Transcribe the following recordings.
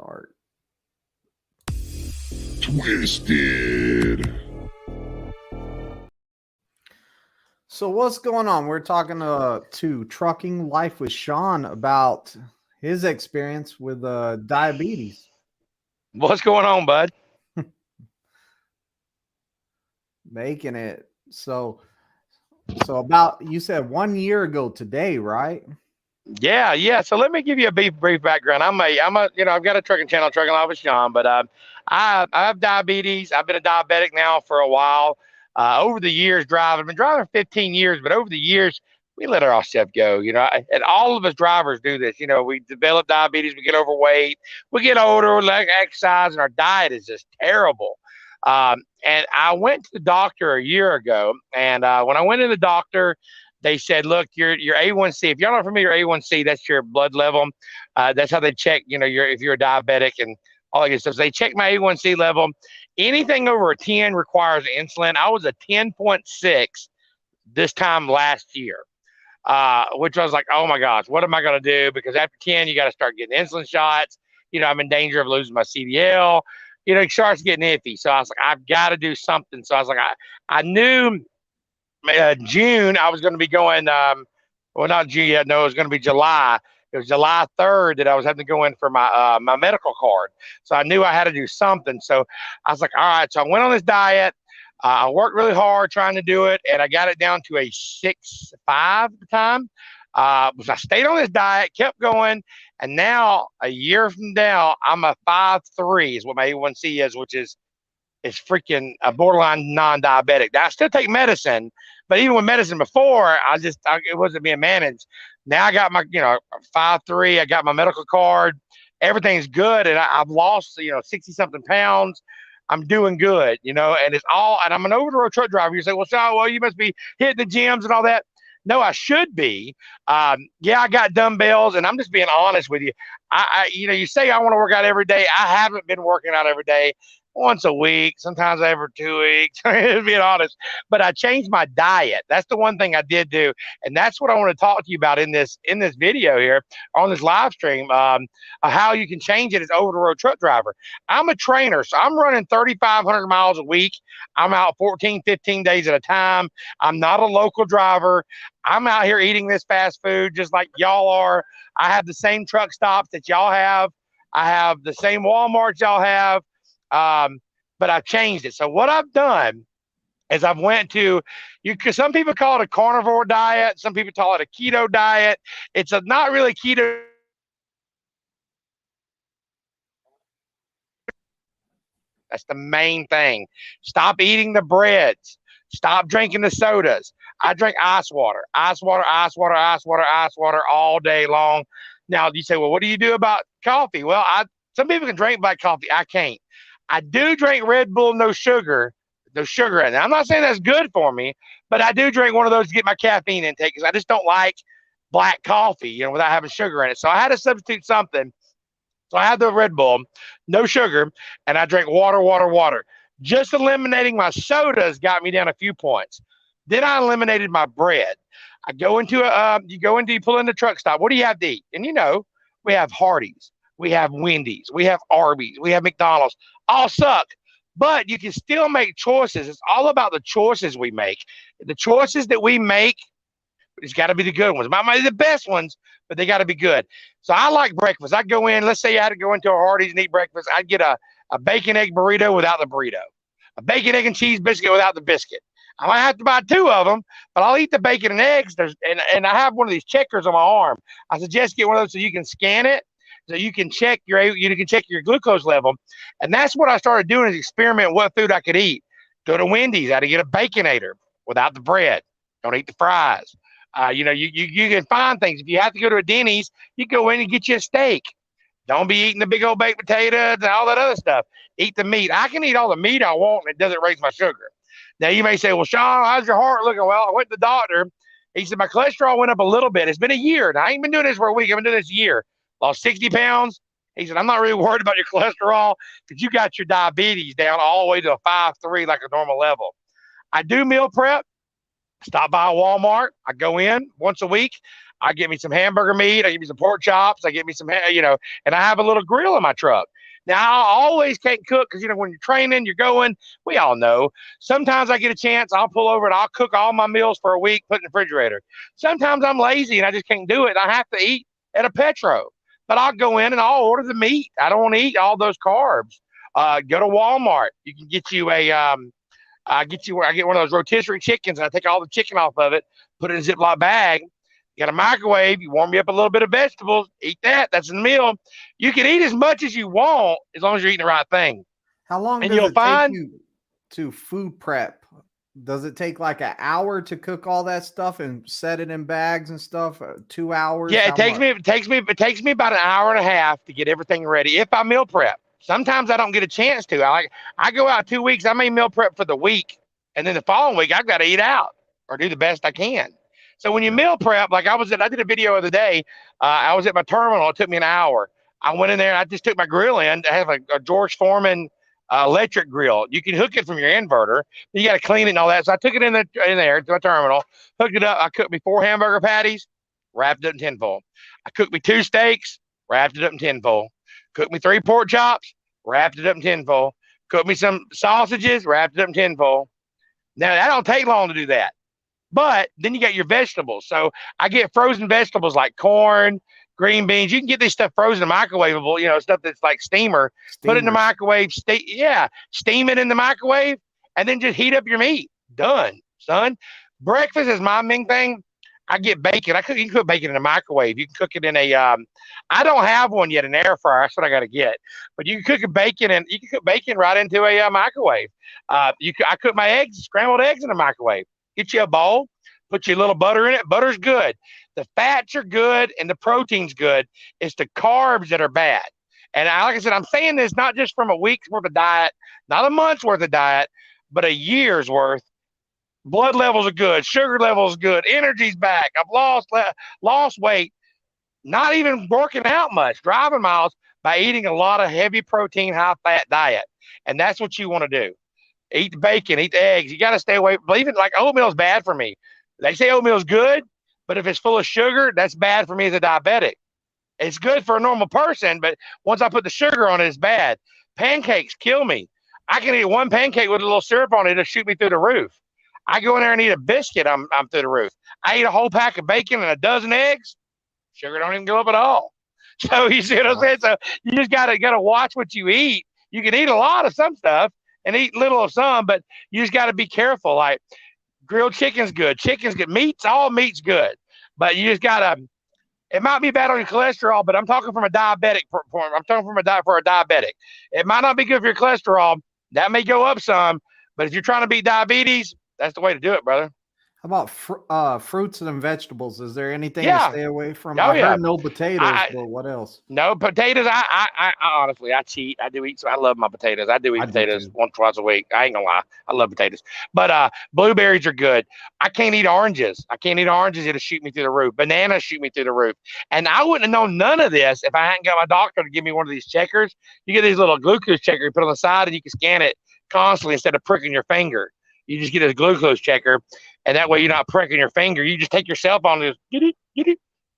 Start. Twisted. So what's going on? We're talking to Trucking Life with Sean about his experience with diabetes. What's going on, bud? Making it. So about, you said 1 year ago today, right? Yeah. So let me give you a brief background. I've got a trucking channel, Trucking Life with Sean, but I have diabetes. I've been a diabetic now for a while. Over the years, I've been driving 15 years, but over the years, we let ourselves go. And all of us drivers do this. We develop diabetes, we get overweight, we get older, we lack exercise, and our diet is just terrible. And I went to the doctor a year ago, and when I went to the doctor, they said, look, your A1C, if y'all are familiar, A1C, that's your blood level. That's how they check, if you're a diabetic and all that good stuff. So they check my A1C level. Anything over a 10 requires insulin. I was a 10.6 this time last year, which I was like, oh my gosh, what am I going to do? Because after 10, you got to start getting insulin shots. I'm in danger of losing my CDL. It starts getting iffy. So I was like, I've got to do something. So I was like, I knew June I was going to be going. Well, not June yet. No, it was going to be July. It was July 3rd that I was having to go in for my medical card. So I knew I had to do something. So I was like, all right. So I went on this diet. I worked really hard trying to do it, and I got it down to a 6.5 at the time. I stayed on this diet, kept going, and now a year from now, I'm a 5.3 is what my A1C is, which is freaking a borderline non-diabetic. Now, I still take medicine, but even with medicine before, it wasn't being managed. Now I got my 5.3. I got my medical card. Everything's good, and I've lost 60 something pounds. I'm doing good, and it's all. And I'm an over-the-road truck driver. You say, well, Sean, you must be hitting the gyms and all that. No, I should be. Yeah, I got dumbbells, and I'm just being honest with you. You say I want to work out every day. I haven't been working out every day. Once a week, sometimes every 2 weeks, being honest. But I changed my diet. That's the one thing I did do. And that's what I want to talk to you about in this video here, on this live stream, how you can change it as over-the-road truck driver. I'm a trainer, so I'm running 3,500 miles a week. I'm out 14, 15 days at a time. I'm not a local driver. I'm out here eating this fast food just like y'all are. I have the same truck stops that y'all have. I have the same Walmarts y'all have. But I've changed it. So what I've done is I've went to, some people call it a carnivore diet. Some people call it a keto diet. It's not really keto. That's the main thing. Stop eating the breads. Stop drinking the sodas. I drink ice water all day long. Now you say, well, what do you do about coffee? Well, some people can drink black coffee. I can't. I do drink Red Bull, no sugar in it. I'm not saying that's good for me, but I do drink one of those to get my caffeine intake because I just don't like black coffee, without having sugar in it. So I had to substitute something. So I had the Red Bull, no sugar, and I drank water. Just eliminating my sodas got me down a few points. Then I eliminated my bread. I go into you pull in the truck stop. What do you have to eat? And we have Hardee's. We have Wendy's, we have Arby's, we have McDonald's, all suck, but you can still make choices. It's all about the choices we make. The choices that we make, it's got to be the good ones. Might be the best ones, but they got to be good. So I like breakfast. I go in, let's say I had to go into a Hardee's and eat breakfast. I'd get a bacon egg burrito without the burrito, a bacon egg and cheese biscuit without the biscuit. I might have to buy 2 of them, but I'll eat the bacon and eggs. And I have one of these checkers on my arm. I suggest get one of those so you can scan it. So you can check your glucose level. And that's what I started doing, is experiment what food I could eat. Go to Wendy's. I had to get a Baconator without the bread. Don't eat the fries. You can find things. If you have to go to a Denny's, you go in and get you a steak. Don't be eating the big old baked potatoes and all that other stuff. Eat the meat. I can eat all the meat I want, and it doesn't raise my sugar. Now, you may say, well, Sean, how's your heart looking? Well, I went to the doctor. He said my cholesterol went up a little bit. It's been a year. Now, I ain't been doing this for a week. I've been doing this a year. Lost 60 pounds. He said, I'm not really worried about your cholesterol because you got your diabetes down all the way to a 5.3 like a normal level. I do meal prep. Stop by Walmart. I go in once a week. I get me some hamburger meat. I get me some pork chops. I get me some, and I have a little grill in my truck. Now, I always can't cook because, when you're training, you're going, we all know. Sometimes I get a chance, I'll pull over and I'll cook all my meals for a week, put in the refrigerator. Sometimes I'm lazy and I just can't do it. I have to eat at a Petro. But I'll go in and I'll order the meat. I don't want to eat all those carbs. Go to Walmart. You can get you I get one of those rotisserie chickens and I take all the chicken off of it, put it in a Ziploc bag. You got a microwave. You warm me up a little bit of vegetables. Eat that. That's a meal. You can eat as much as you want as long as you're eating the right thing. How long And does you'll it find- take you to food prep? Does it take like an hour to cook all that stuff and set it in bags and stuff? 2 hours? Yeah, How it takes much? it takes me about an hour and a half to get everything ready if I meal prep. Sometimes I don't get a chance to. I go out 2 weeks. I may meal prep for the week, and then the following week I've got to eat out or do the best I can. So when you meal prep, like I did a video of the day. I was at my terminal. It took me an hour. I went in there and I just took my grill in. I have a George Foreman electric grill. You can hook it from your inverter. You got to clean it and all that. So I took it in there to my terminal, hooked it up. I cooked me 4 hamburger patties, wrapped it up in tinfoil. I cooked me 2 steaks, wrapped it up in tinfoil. Cooked me 3 pork chops, wrapped it up in tinfoil. Cooked me some sausages, wrapped it up in tinfoil. Now that don't take long to do that. But then you got your vegetables. So I get frozen vegetables like corn, green beans. You can get this stuff frozen and microwavable, stuff that's like steamer. Put it in the microwave. Steam it in the microwave and then just heat up your meat. Done, son. Breakfast is my main thing. I get bacon. You can cook bacon in a microwave. You can cook it in I don't have one yet, an air fryer. That's what I got to get. But you can cook bacon right into a microwave. I cook my scrambled eggs in a microwave. Get you a bowl, put you a little butter in it. Butter's good. The fats are good and the protein's good. It's the carbs that are bad. And like I said, I'm saying this not just from a week's worth of diet, not a month's worth of diet, but a year's worth. Blood levels are good. Sugar levels good. Energy's back. I've lost weight. Not even working out much, driving miles by eating a lot of heavy protein, high fat diet. And that's what you want to do. Eat the bacon, eat the eggs. You got to stay away. Believe it, like oatmeal is bad for me. They say oatmeal is good, but if it's full of sugar, that's bad for me as a diabetic. It's good for a normal person, but once I put the sugar on it, it's bad. Pancakes kill me. I can eat 1 pancake with a little syrup on it. It'll shoot me through the roof. I go in there and eat a biscuit, I'm through the roof. I eat a whole pack of bacon and a dozen eggs. Sugar don't even go up at all. So you see what I'm saying? So you just gotta watch what you eat. You can eat a lot of some stuff and eat little of some, but you just got to be careful. Like grilled chicken's good. Chicken's good. All meat's good. But you just got to, it might be bad on your cholesterol, but I'm talking from a diabetic point. I'm talking for a diabetic. It might not be good for your cholesterol. That may go up some, but if you're trying to beat diabetes, that's the way to do it, brother. How about fruits and vegetables? Is there anything Yeah. to stay away from? Oh, I yeah. heard no potatoes, but what else? No potatoes. I honestly, I cheat. I do eat. So I love my potatoes. I do eat potatoes once, twice a week. I ain't gonna lie. I love potatoes. But blueberries are good. I can't eat oranges. It'll shoot me through the roof. Bananas shoot me through the roof. And I wouldn't have known none of this if I hadn't got my doctor to give me one of these checkers. You get these little glucose checkers you put on the side, and you can scan it constantly instead of pricking your finger. You just get a glucose checker, and that way you're not pricking your finger. You just take your cell phone and and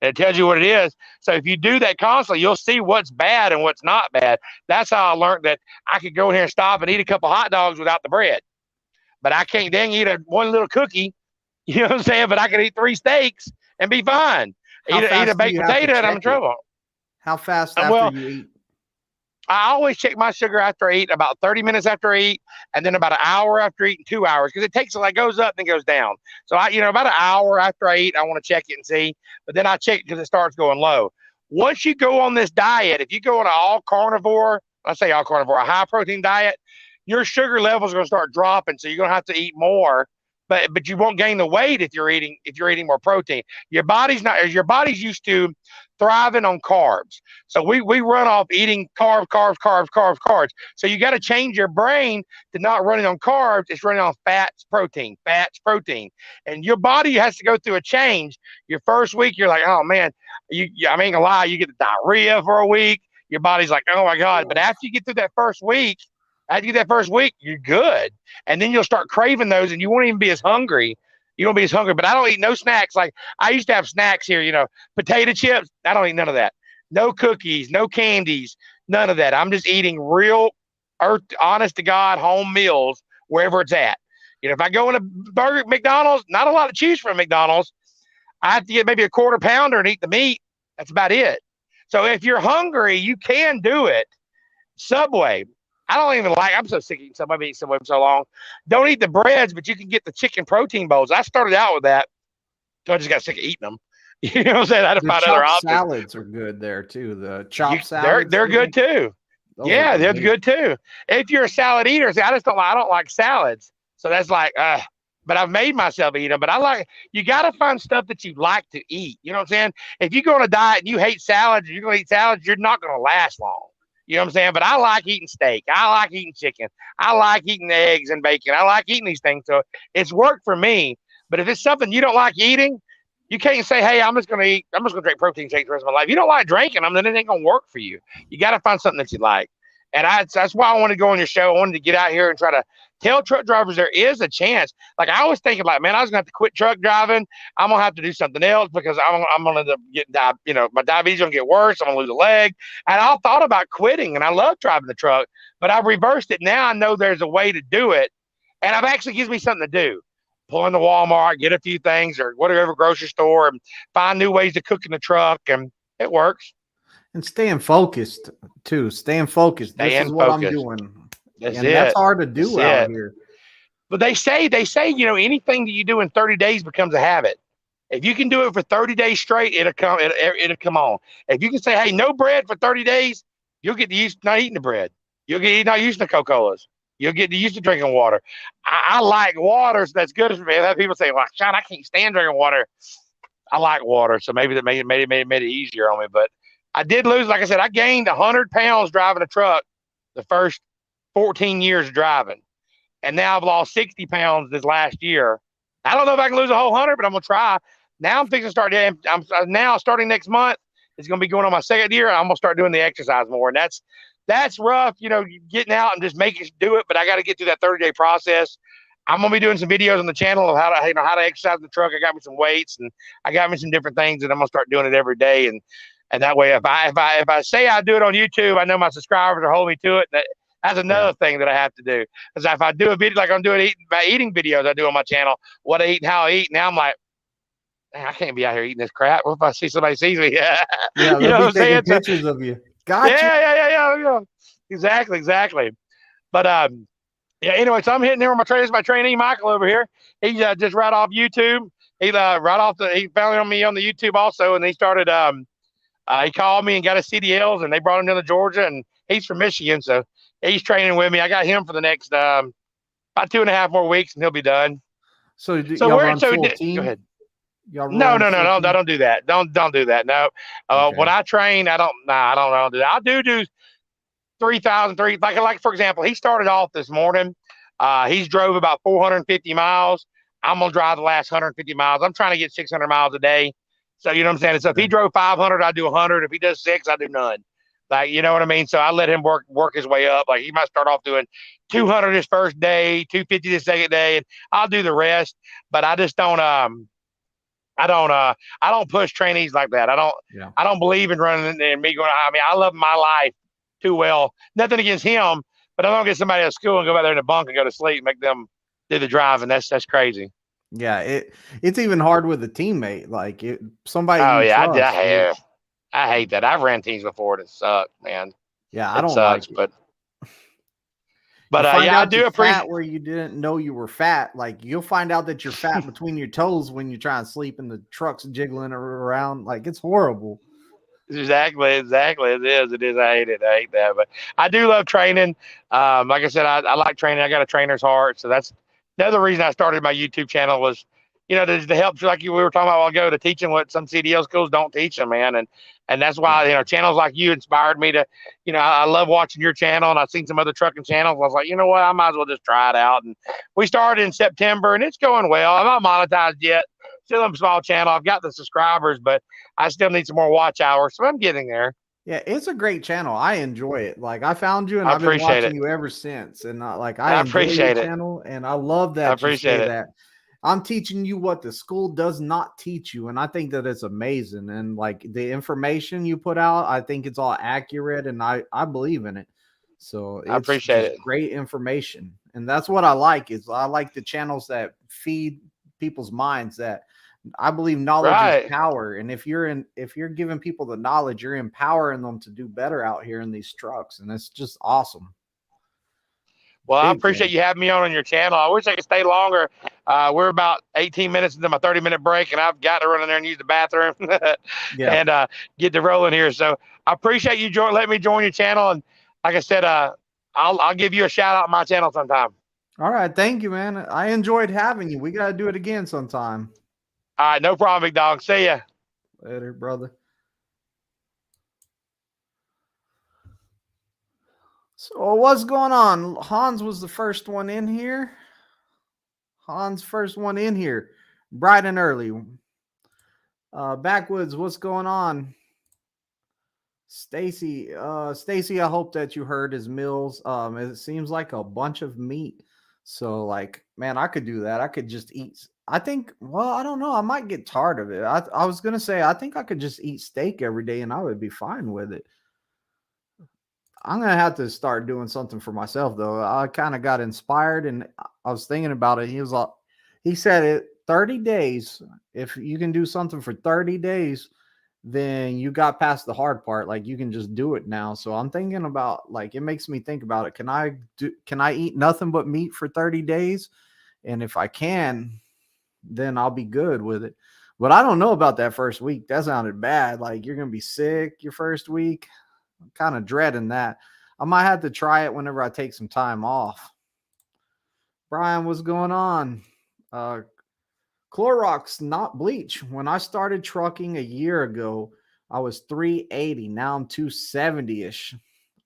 it tells you what it is. So if you do that constantly, you'll see what's bad and what's not bad. That's how I learned that I could go in here and stop and eat a couple hot dogs without the bread. But I can't dang eat one little cookie, you know what I'm saying? But I can eat 3 steaks and be fine. Eat a baked potato and I'm in trouble. How fast after you eat? I always check my sugar after I eat, about 30 minutes after I eat, and then about an hour after eating, 2 hours, because it goes up and goes down. So about an hour after I eat, I want to check it and see, but then I check it because it starts going low. Once you go on this diet, if you go on an all carnivore, a high protein diet, your sugar levels are going to start dropping. So you're going to have to eat more, but you won't gain the weight if you're eating more protein. Your body's used to thriving on carbs. So we run off eating carbs. So you got to change your brain to not running on carbs. It's running on fats, protein. And your body has to go through a change. Your first week, you're like, oh man, I ain't gonna lie, you get the diarrhea for a week. Your body's like, oh my God. But after you get through that first week, you're good. And then you'll start craving those and you won't even be as hungry You don't be as hungry. But I don't eat no snacks. Like I used to have snacks here, potato chips. I don't eat none of that. No cookies, no candies, none of that. I'm just eating real, honest to God, home meals wherever it's at. If I go in a McDonald's, not a lot to choose from McDonald's. I have to get maybe a quarter pounder and eat the meat. That's about it. So if you're hungry, you can do it. Subway. I don't even like. I'm so sick of eating Subway. I've been eating Subway for so long. Don't eat the breads, but you can get the chicken protein bowls. I started out with that. So I just got sick of eating them. You know what I'm saying? I had to find other options. Salads are good there too. The chopped salads. They're good too. Yeah, they're good too. If you're a salad eater, see, I don't like salads. So that's like, but I've made myself eat them. But you got to find stuff that you like to eat. You know what I'm saying? If you go on a diet and you hate salads, you're going to eat salads, you're not going to last long. You know what I'm saying? But I like eating steak. I like eating chicken. I like eating eggs and bacon. I like eating these things. So it's worked for me. But if it's something you don't like eating, you can't say, hey, I'm just going to drink protein shakes the rest of my life. You don't like drinking them, then it ain't going to work for you. You got to find something that you like. And that's why I wanted to go on your show. I wanted to get out here and try to tell truck drivers there is a chance. Like I was thinking, like, man, I was gonna have to quit truck driving. I'm gonna have to do something else because I'm gonna end up getting my diabetes gonna get worse. I'm gonna lose a leg. And I thought about quitting, and I love driving the truck, but I've reversed it. Now I know there's a way to do it, and it actually gives me something to do. Pull in the Walmart, get a few things, or whatever grocery store, and find new ways to cook in the truck, and it works. And staying focused too. Staying focused. This is what I'm doing. That's hard to do out here. But they say, anything that you do in 30 days becomes a habit. If you can do it for 30 days straight, it'll come on. If you can say, hey, no bread for 30 days, you'll get used to not eating the bread. You'll get not used to Coca-Colas. You'll get used to drinking water. I like water, so that's good for me. I've had people say, well, Sean, I can't stand drinking water. I like water, so maybe that made it easier on me. But I did lose, like I said, I gained 100 pounds driving a truck the first 14 years driving. And now I've lost 60 pounds this last year. I don't know if I can lose a whole 100, but I'm going to try. Now I'm fixing to start. I'm now starting next month. It's going to be going on my second year. I'm going to start doing the exercise more. And that's rough, getting out and just making do it. But I got to get through that 30-day process. I'm going to be doing some videos on the channel of how to exercise the truck. I got me some weights and I got me some different things, and I'm going to start doing it every day. And that way, if I say I do it on YouTube, I know my subscribers are holding me to it. That's another thing that I have to do. Because if I do a video like I'm doing my eating videos I do on my channel, what I eat and how I eat, now I'm like, man, I can't be out here eating this crap. What if I see somebody sees me? Yeah, you know what I'm saying? Pictures of you. Gotcha. Yeah. Exactly. But anyway, so I'm hitting there with my trainee Michael over here. He's just right off YouTube. He found me on the YouTube also, and he started. He called me and got his CDLs, and they brought him down to Georgia, and he's from Michigan, so he's training with me. I got him for the next about 2.5 more weeks, and he'll be done. So we're full team? Go ahead. No, don't do that. Don't do that. No. Okay. When I train, I don't do that. I do 3,000, like for example, he started off this morning. He's drove about 450 miles. I'm gonna drive the last 150 miles. I'm trying to get 600 miles a day. So you know what I'm saying? So if he drove 500, I do 100. If he does 6, I do none. Like, you know what I mean? So I let him work his way up. Like he might start off doing 200 his first day, 250 the second day, and I'll do the rest. But I just don't I don't push trainees like that. I don't believe in running and me going. I mean, I love my life too well. Nothing against him, but I don't get somebody at school and go out there in the bunk and go to sleep, make them do the driving. That's crazy. Yeah, it's even hard with a teammate. Like somebody. Oh yeah, I hate that. I've ran teams before that suck, man. Yeah, I don't sucks, like it. But I do appreciate where you didn't know you were fat. Like you'll find out that you're fat between your toes when you try and sleep and the truck's jiggling around. Like it's horrible. Exactly. It is. I hate it. I hate that. But I do love training. Like I said, I like training. I got a trainer's heart. So that's another reason I started my YouTube channel was, to help, like we were talking about a while ago, to teach them what some CDL schools don't teach them, man. And that's why, channels like you inspired me to, I love watching your channel, and I've seen some other trucking channels. I was like, you know what, I might as well just try it out. And we started in September, and it's going well. I'm not monetized yet. Still a small channel. I've got the subscribers, but I still need some more watch hours. So I'm getting there. Yeah, it's a great channel. I enjoy it. Like I found you, and I've been watching you ever since. And I appreciate your channel, and I love that. I appreciate that. I'm teaching you what the school does not teach you, and I think that it's amazing. And like the information you put out, I think it's all accurate, and I believe in it. So I it's appreciate just it. great information, and that's what I like. Is I like the channels that feed people's minds. That I believe knowledge is Right. power, and if you're giving people the knowledge, you're empowering them to do better out here in these trucks, and it's just awesome. Well, I Big appreciate fan. you having me on your channel. I wish I could stay longer. We're about 18 minutes into my 30-minute break, and I've got to run in there and use the bathroom Yeah. and get to rolling here. So I appreciate you letting me join your channel. And like I said, I'll give you a shout out on my channel sometime. All right. Thank you, man. I enjoyed having you. We got to do it again sometime. All right, no problem, big dog. See ya. Later, brother. So what's going on? Hans was the first one in here. Hans, first one in here. Bright and early. Backwoods, what's going on? Stacy, I hope that you heard his meals. It seems like a bunch of meat. So, like, man, I could do that. I could just eat. I think, well, I don't know. I might get tired of it. I was gonna say, I think I could just eat steak every day and I would be fine with it. I'm gonna have to start doing something for myself though. I kind of got inspired and I was thinking about it. He said it 30 days. If you can do something for 30 days, then you got past the hard part. Like you can just do it now. So I'm thinking about like it makes me think about it. Can I eat nothing but meat for 30 days? And if I can, then I'll be good with it. But I don't know about that first week. That sounded bad. Like you're gonna be sick your first week. I'm kind of dreading that. I might have to try it whenever I take some time off. Brian, what's going on? Clorox, not bleach. When I started trucking a year ago, I was 380. Now I'm 270-ish.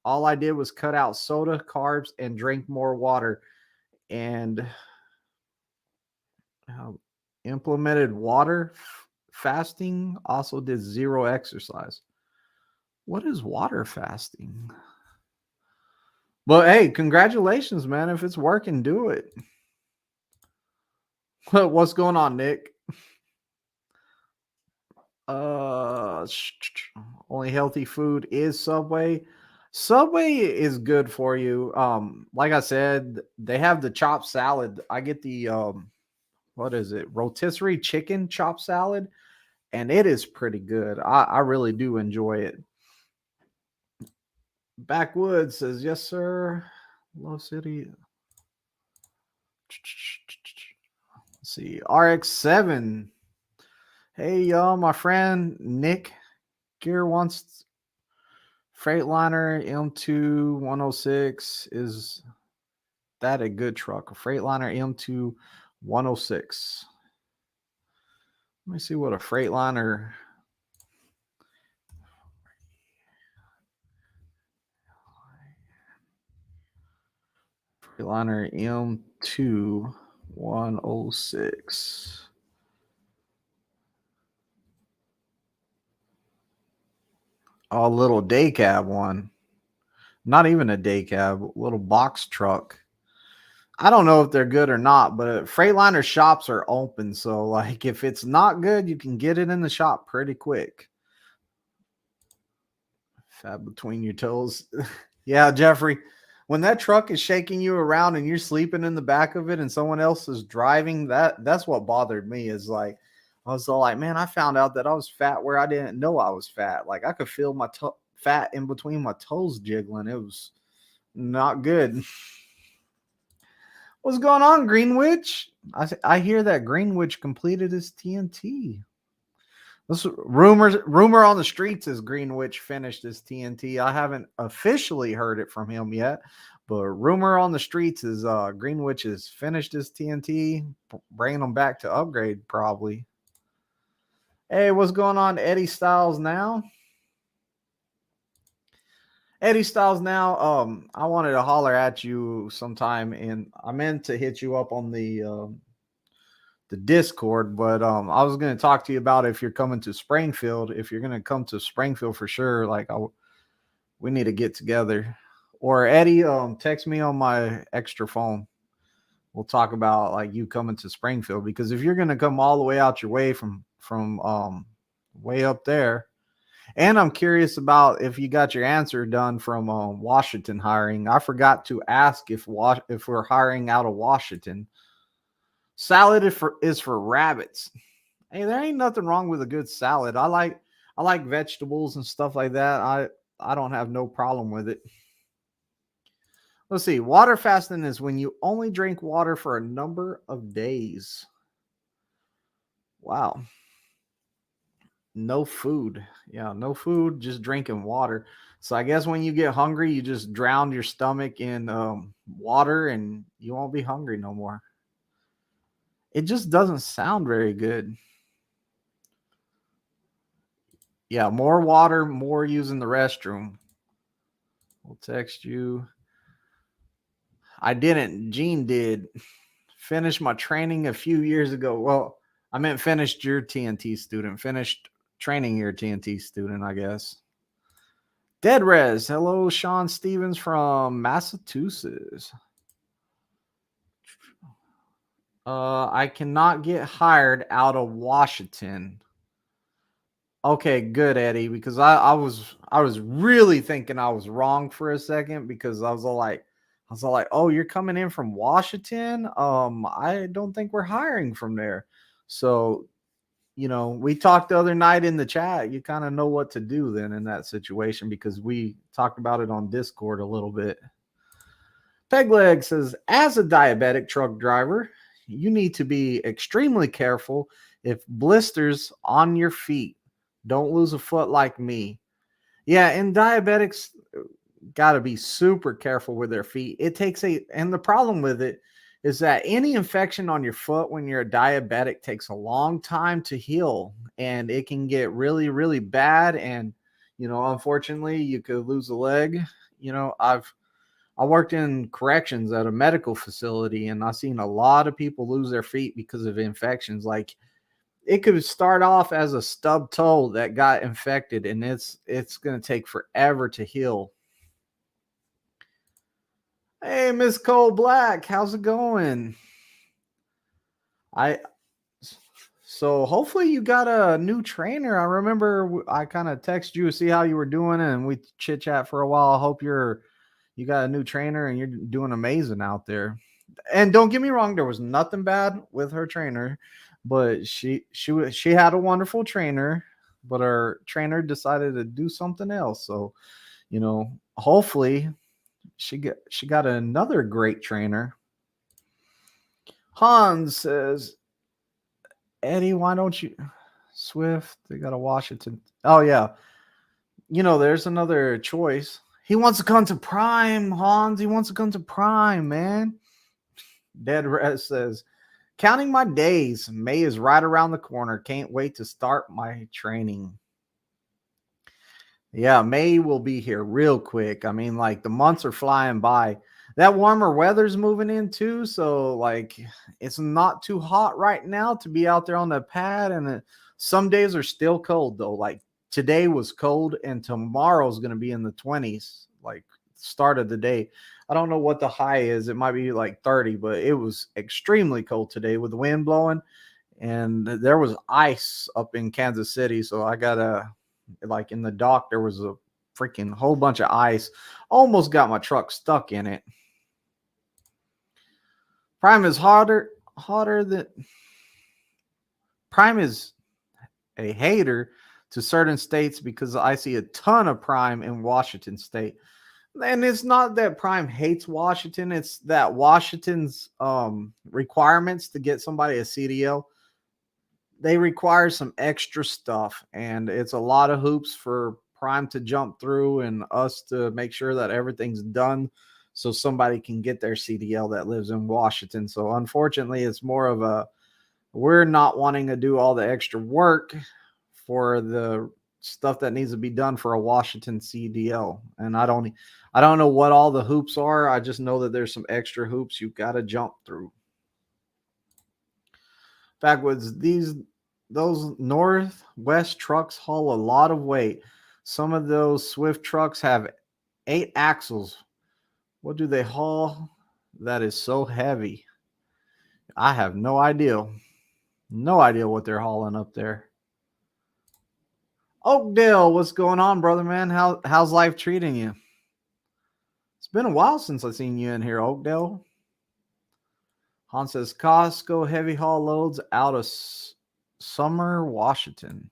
All I did was cut out soda, carbs, and drink more water. And implemented water fasting. Also did zero exercise. What is water fasting? But hey, congratulations, man. If it's working, do it. What's going on, Nick? Only healthy food is Subway. Subway is good for you. Like I said, they have the chopped salad. I get the what is it? Rotisserie chicken chopped salad, and it is pretty good. I really do enjoy it. Backwoods says, yes, sir. Love City. Let's see. RX7. Hey, y'all, my friend Nick Gear wants Freightliner M2 106. Is that a good truck? A Freightliner M2 106. Let me see what a Freightliner. Freightliner M2 106. A little day cab one. Not even a day cab, little box truck. I don't know if they're good or not, but Freightliner shops are open. So, like, if it's not good, you can get it in the shop pretty quick. Fat between your toes. Yeah, Jeffrey. When that truck is shaking you around and you're sleeping in the back of it and someone else is driving, that's what bothered me. Is like, I was all like, man, I found out that I was fat where I didn't know I was fat. Like I could feel my fat in between my toes jiggling. It was not good. What's going on, Greenwich? I hear that Greenwich completed his TNT. This rumor on the streets is Greenwich finished his TNT. I haven't officially heard it from him yet, but rumor on the streets is Greenwich has finished his TNT, bringing them back to upgrade probably. Hey, what's going on, Eddie Styles now? Eddie Styles now. I wanted to holler at you sometime, and I meant to hit you up on the Discord, but I was going to talk to you about if you're coming to Springfield. If you're going to come to Springfield for sure, like we need to get together. Or Eddie, text me on my extra phone. we'll talk about like you coming to Springfield, because if you're gonna come all the way out your way from way up there. And I'm curious about if you got your answer done from Washington hiring. I forgot to ask if we're hiring out of Washington. Salad is for rabbits. Hey, there ain't nothing wrong with a good salad. I like vegetables and stuff like that. I don't have no problem with it. Let's see. Water fasting is when you only drink water for a number of days. Wow. No food. Yeah, no food, just drinking water. So I guess when you get hungry, you just drown your stomach in water and you won't be hungry no more. It just doesn't sound very good. Yeah, more water, more using the restroom. We'll text you. I didn't. Gene did. Finish my training a few years ago. Well, I meant finished your TNT student. Finished training your TNT student, I guess. Dead Res. Hello, Sean Stevens from Massachusetts. I cannot get hired out of Washington. Okay, good, Eddie, because I was really thinking I was wrong for a second, because I was all like, oh, you're coming in from Washington? I don't think we're hiring from there. So, we talked the other night in the chat. You kind of know what to do then in that situation, because we talked about it on Discord a little bit. Pegleg says, as a diabetic truck driver, you need to be extremely careful if blisters on your feet. Don't lose a foot like me. Yeah, and diabetics got to be super careful with their feet. And the problem with it is that any infection on your foot when you're a diabetic takes a long time to heal, and it can get really, really bad. And, unfortunately, you could lose a leg. I worked in corrections at a medical facility, and I've seen a lot of people lose their feet because of infections. Like, it could start off as a stub toe that got infected, and it's going to take forever to heal. Hey, Miss Cole Black, how's it going? So hopefully you got a new trainer. I remember I kind of texted you to see how you were doing, and we chit chat for a while. I hope you got a new trainer and you're doing amazing out there. And don't get me wrong, there was nothing bad with her trainer, but she had a wonderful trainer, but her trainer decided to do something else. So, hopefully she got another great trainer. Hans says, Eddie, why don't you Swift? They got a Washington. Oh yeah. There's another choice. He wants to come to Prime, Hans. He wants to come to Prime, man. Dead Res says, counting my days. May is right around the corner. Can't wait to start my training. Yeah, May will be here real quick. I mean, like, the months are flying by. That warmer weather's moving in too, so like it's not too hot right now to be out there on the pad, and some days are still cold though. Like today was cold, and tomorrow's going to be in the 20s, like start of the day. I don't know what the high is. It might be like 30, but it was extremely cold today with the wind blowing, and there was ice up in Kansas City, so I got like in the dock there was a freaking whole bunch of ice. Almost got my truck stuck in it. Prime is hotter than Prime is a hater to certain states, because I see a ton of Prime in Washington state. And it's not that Prime hates Washington, it's that Washington's requirements to get somebody a CDL, they require some extra stuff, and it's a lot of hoops for Prime to jump through and us to make sure that everything's done so somebody can get their CDL that lives in Washington. So unfortunately, it's more of we're not wanting to do all the extra work for the stuff that needs to be done for a Washington CDL. And I don't know what all the hoops are. I just know that there's some extra hoops you've got to jump through. Backwoods, those Northwest trucks haul a lot of weight. Some of those Swift trucks have 8 axles. What do they haul that is so heavy? I have no idea. No idea what they're hauling up there. Oakdale, what's going on, brother, man? How's life treating you? It's been a while since I've seen you in here, Oakdale. Han says Costco heavy haul loads out of Summer, Washington.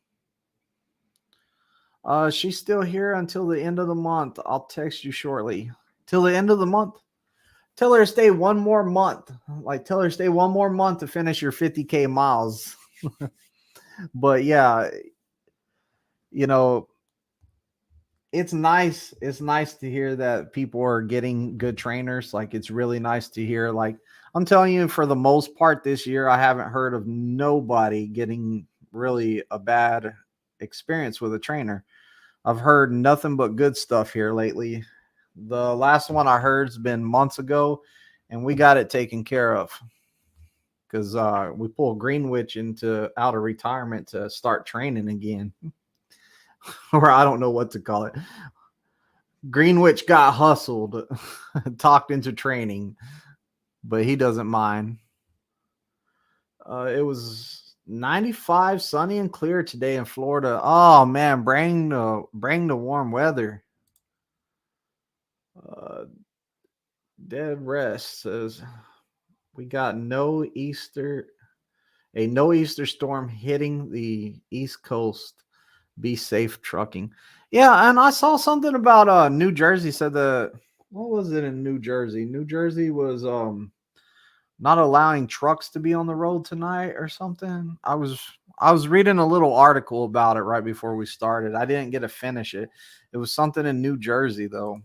She's still here until the end of the month. I'll text you shortly. Till the end of the month. Tell her to stay one more month. Like, tell her to stay one more month to finish your 50K miles. But yeah, you know, it's nice. It's nice to hear that people are getting good trainers. Like, it's really nice to hear. Like, I'm telling you, for the most part this year, I haven't heard of nobody getting really a bad experience with a trainer. I've heard nothing but good stuff here lately. The last one I heard has been months ago, and we got it taken care of because we pulled Greenwich out of retirement to start training again. Or I don't know what to call it. Greenwich got hustled, talked into training, but he doesn't mind. It was 95, sunny and clear today in Florida. Oh man, bring the warm weather. Dead Rest says we got a no Easter storm hitting the East Coast. Be safe trucking. Yeah, and I saw something about New Jersey said what was it in New Jersey? New Jersey was not allowing trucks to be on the road tonight or something. I was reading a little article about it right before we started. I didn't get to finish it. It was something in New Jersey though.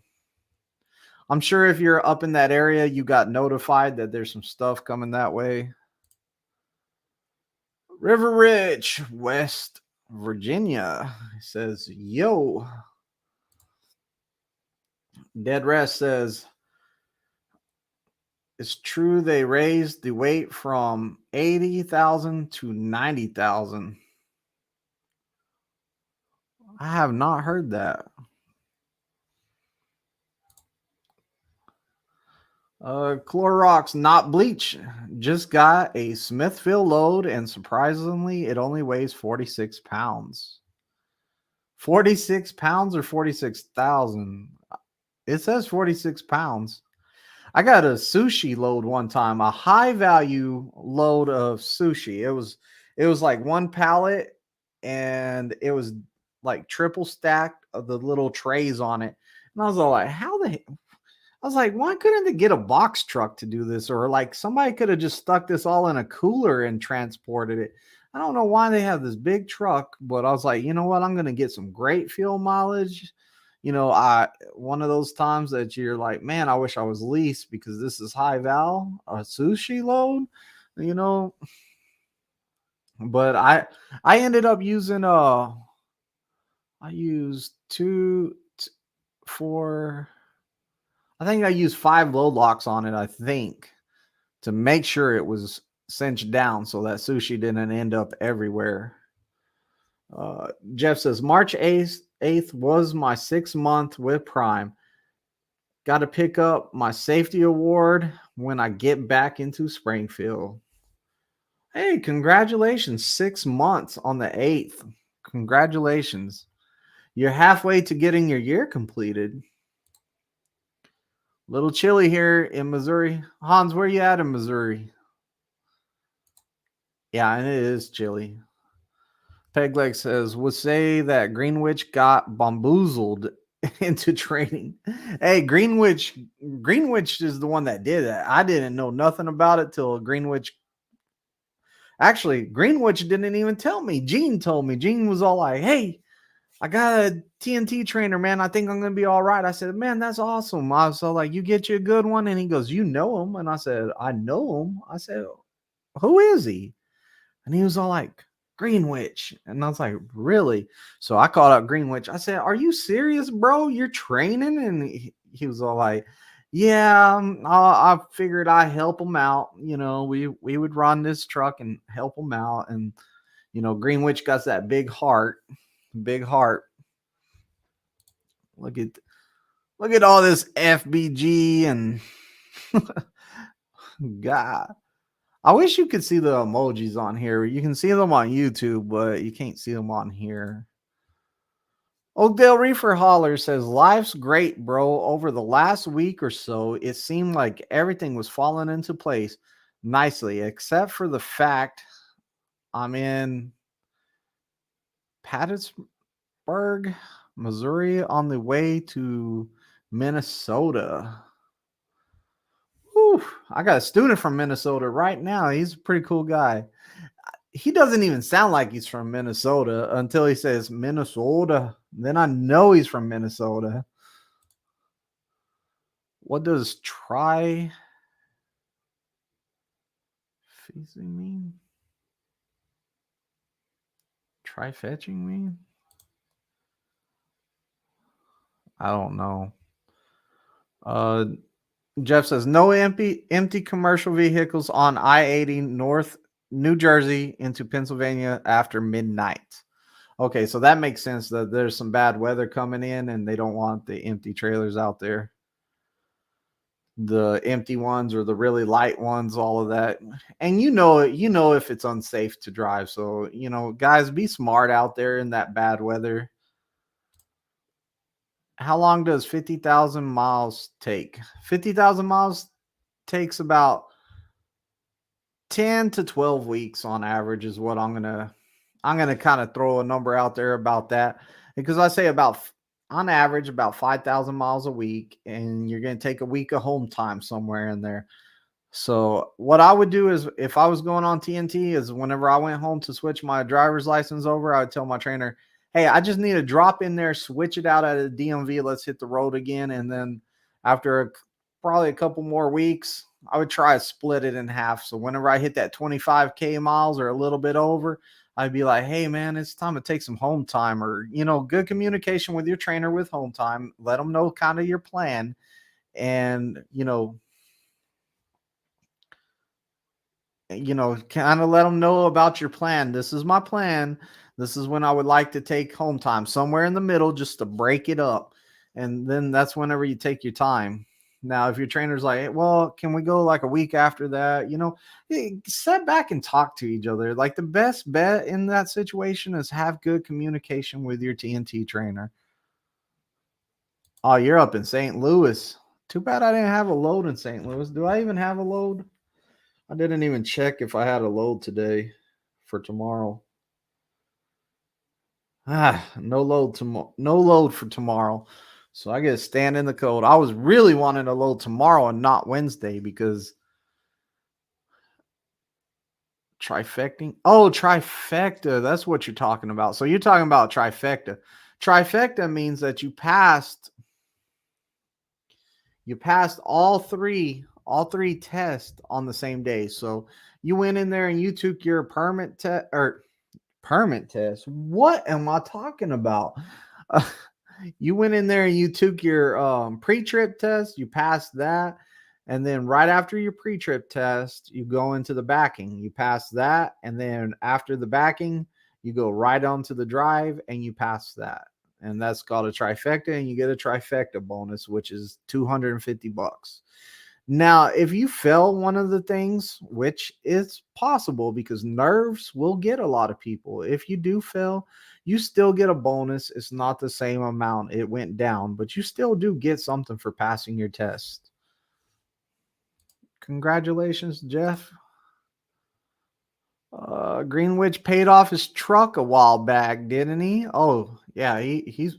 I'm sure if you're up in that area, you got notified that there's some stuff coming that way. River Ridge, West Virginia says, yo. Dead Rest says, it's true they raised the weight from 80,000 to 90,000. I have not heard that. Clorox not bleach. Just got a Smithfield load, and surprisingly, it only weighs 46 pounds. 46 pounds or 46,000? It says 46 pounds. I got a sushi load one time, a high value load of sushi. It was like one pallet, and it was like triple stacked of the little trays on it. And I was all like, I was like, why couldn't they get a box truck to do this? Or like somebody could have just stuck this all in a cooler and transported it. I don't know why they have this big truck, but I was like, you know what? I'm going to get some great fuel mileage. One of those times that you're like, man, I wish I was leased because this is high val, a sushi load, but I ended up using, I used I think I used 5 load locks on it, I think, to make sure it was cinched down so that sushi didn't end up everywhere. Jeff says, March 8th was my 6th month with Prime. Got to pick up my safety award when I get back into Springfield. Hey, congratulations. 6 months on the 8th. Congratulations. You're halfway to getting your year completed. Little chilly here in Missouri. Hans, where you at in Missouri? Yeah, and it is chilly. Pegleg says, would say that Greenwich got bamboozled into training. Hey, Greenwich is the one that did that. I didn't know nothing about it till Greenwich. Actually, Greenwich didn't even tell me. Gene told me. Gene was all like, hey, I got a TNT trainer, man. I think I'm going to be all right. I said, man, that's awesome. I was so like, you get you a good one. And he goes, you know him? And I said, I know him. I said, who is he? And he was all like, Greenwich. And I was like, really? So I called out Greenwich. I said, are you serious, bro? You're training? And he was all like, yeah, I figured I'd help him out. We would run this truck and help him out. And, Greenwich got that big heart. Big heart. Look at all this FBG and God. I wish you could see the emojis on here. You can see them on YouTube, but you can't see them on here. Oakdale Reefer Holler says, life's great, bro. Over the last week or so, it seemed like everything was falling into place nicely, except for the fact I'm in Plattsburgh, Missouri, on the way to Minnesota. Whew, I got a student from Minnesota right now. He's a pretty cool guy. He doesn't even sound like he's from Minnesota until he says Minnesota. Then I know he's from Minnesota. What does try fetching mean? Try fetching mean? I don't know. Jeff says no empty commercial vehicles on I-80 North New Jersey into Pennsylvania after midnight. Okay, so that makes sense that there's some bad weather coming in and they don't want the empty trailers out there. The empty ones or the really light ones, all of that. And you know if it's unsafe to drive. So, guys, be smart out there in that bad weather. How long does 50,000 miles take? 50,000 miles takes about 10 to 12 weeks on average is what I'm going to kind of throw a number out there about that, because I say on average about 5,000 miles a week, and you're going to take a week of home time somewhere in there. So what I would do is, if I was going on TNT, is whenever I went home to switch my driver's license over, I would tell my trainer, hey, I just need to drop in there, switch it out at a DMV. Let's hit the road again. And then after probably a couple more weeks, I would try to split it in half. So whenever I hit that 25K miles or a little bit over, I'd be like, hey, man, it's time to take some home time, or, good communication with your trainer with home time. Let them know kind of your plan, and, kind of let them know about your plan. This is my plan. This is when I would like to take home time, somewhere in the middle, just to break it up. And then that's whenever you take your time. Now, if your trainer's like, hey, well, can we go like a week after that? Sit back and talk to each other. Like, the best bet in that situation is have good communication with your TNT trainer. Oh, you're up in St. Louis. Too bad I didn't have a load in St. Louis. Do I even have a load? I didn't even check if I had a load today for tomorrow. No load tomorrow. No load for tomorrow. So I get to stand in the cold. I was really wanting a load tomorrow and not Wednesday, because trifecting. Oh, trifecta. That's what you're talking about. So you're talking about trifecta. Trifecta means that you passed all three tests on the same day. So you went in there and you took your permit test. What am I talking about? You went in there and you took your pre-trip test. You passed that. And then right after your pre-trip test, you go into the backing. You pass that. And then after the backing, you go right onto the drive and you pass that. And that's called a trifecta. And you get a trifecta bonus, which is $250. Now, if you fail one of the things, which is possible because nerves will get a lot of people, if you do fail, you still get a bonus. It's not the same amount. It went down, but you still do get something for passing your test. Congratulations, Jeff. Greenwich paid off his truck a while back, didn't he? Oh, yeah. He's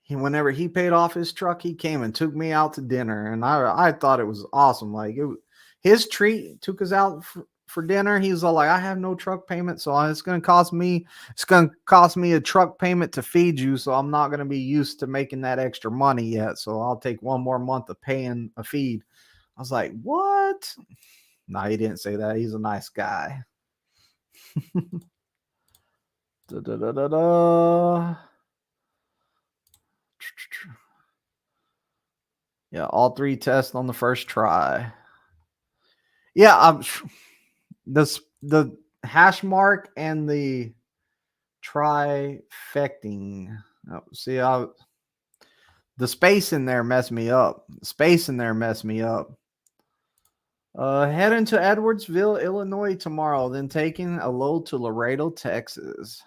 whenever he paid off his truck, he came and took me out to dinner, and I thought it was awesome. Like, his treat, took us out for dinner. He was all like, I have no truck payment, so it's going to cost me a truck payment to feed you. So I'm not going to be used to making that extra money yet. So I'll take one more month of paying a feed. I was like, what? No, he didn't say that. He's a nice guy. Yeah, all three tests on the first try. Yeah, the hash mark and the trifecting. Oh, see, the space in there messed me up. Heading to Edwardsville, Illinois tomorrow, then taking a load to Laredo, Texas.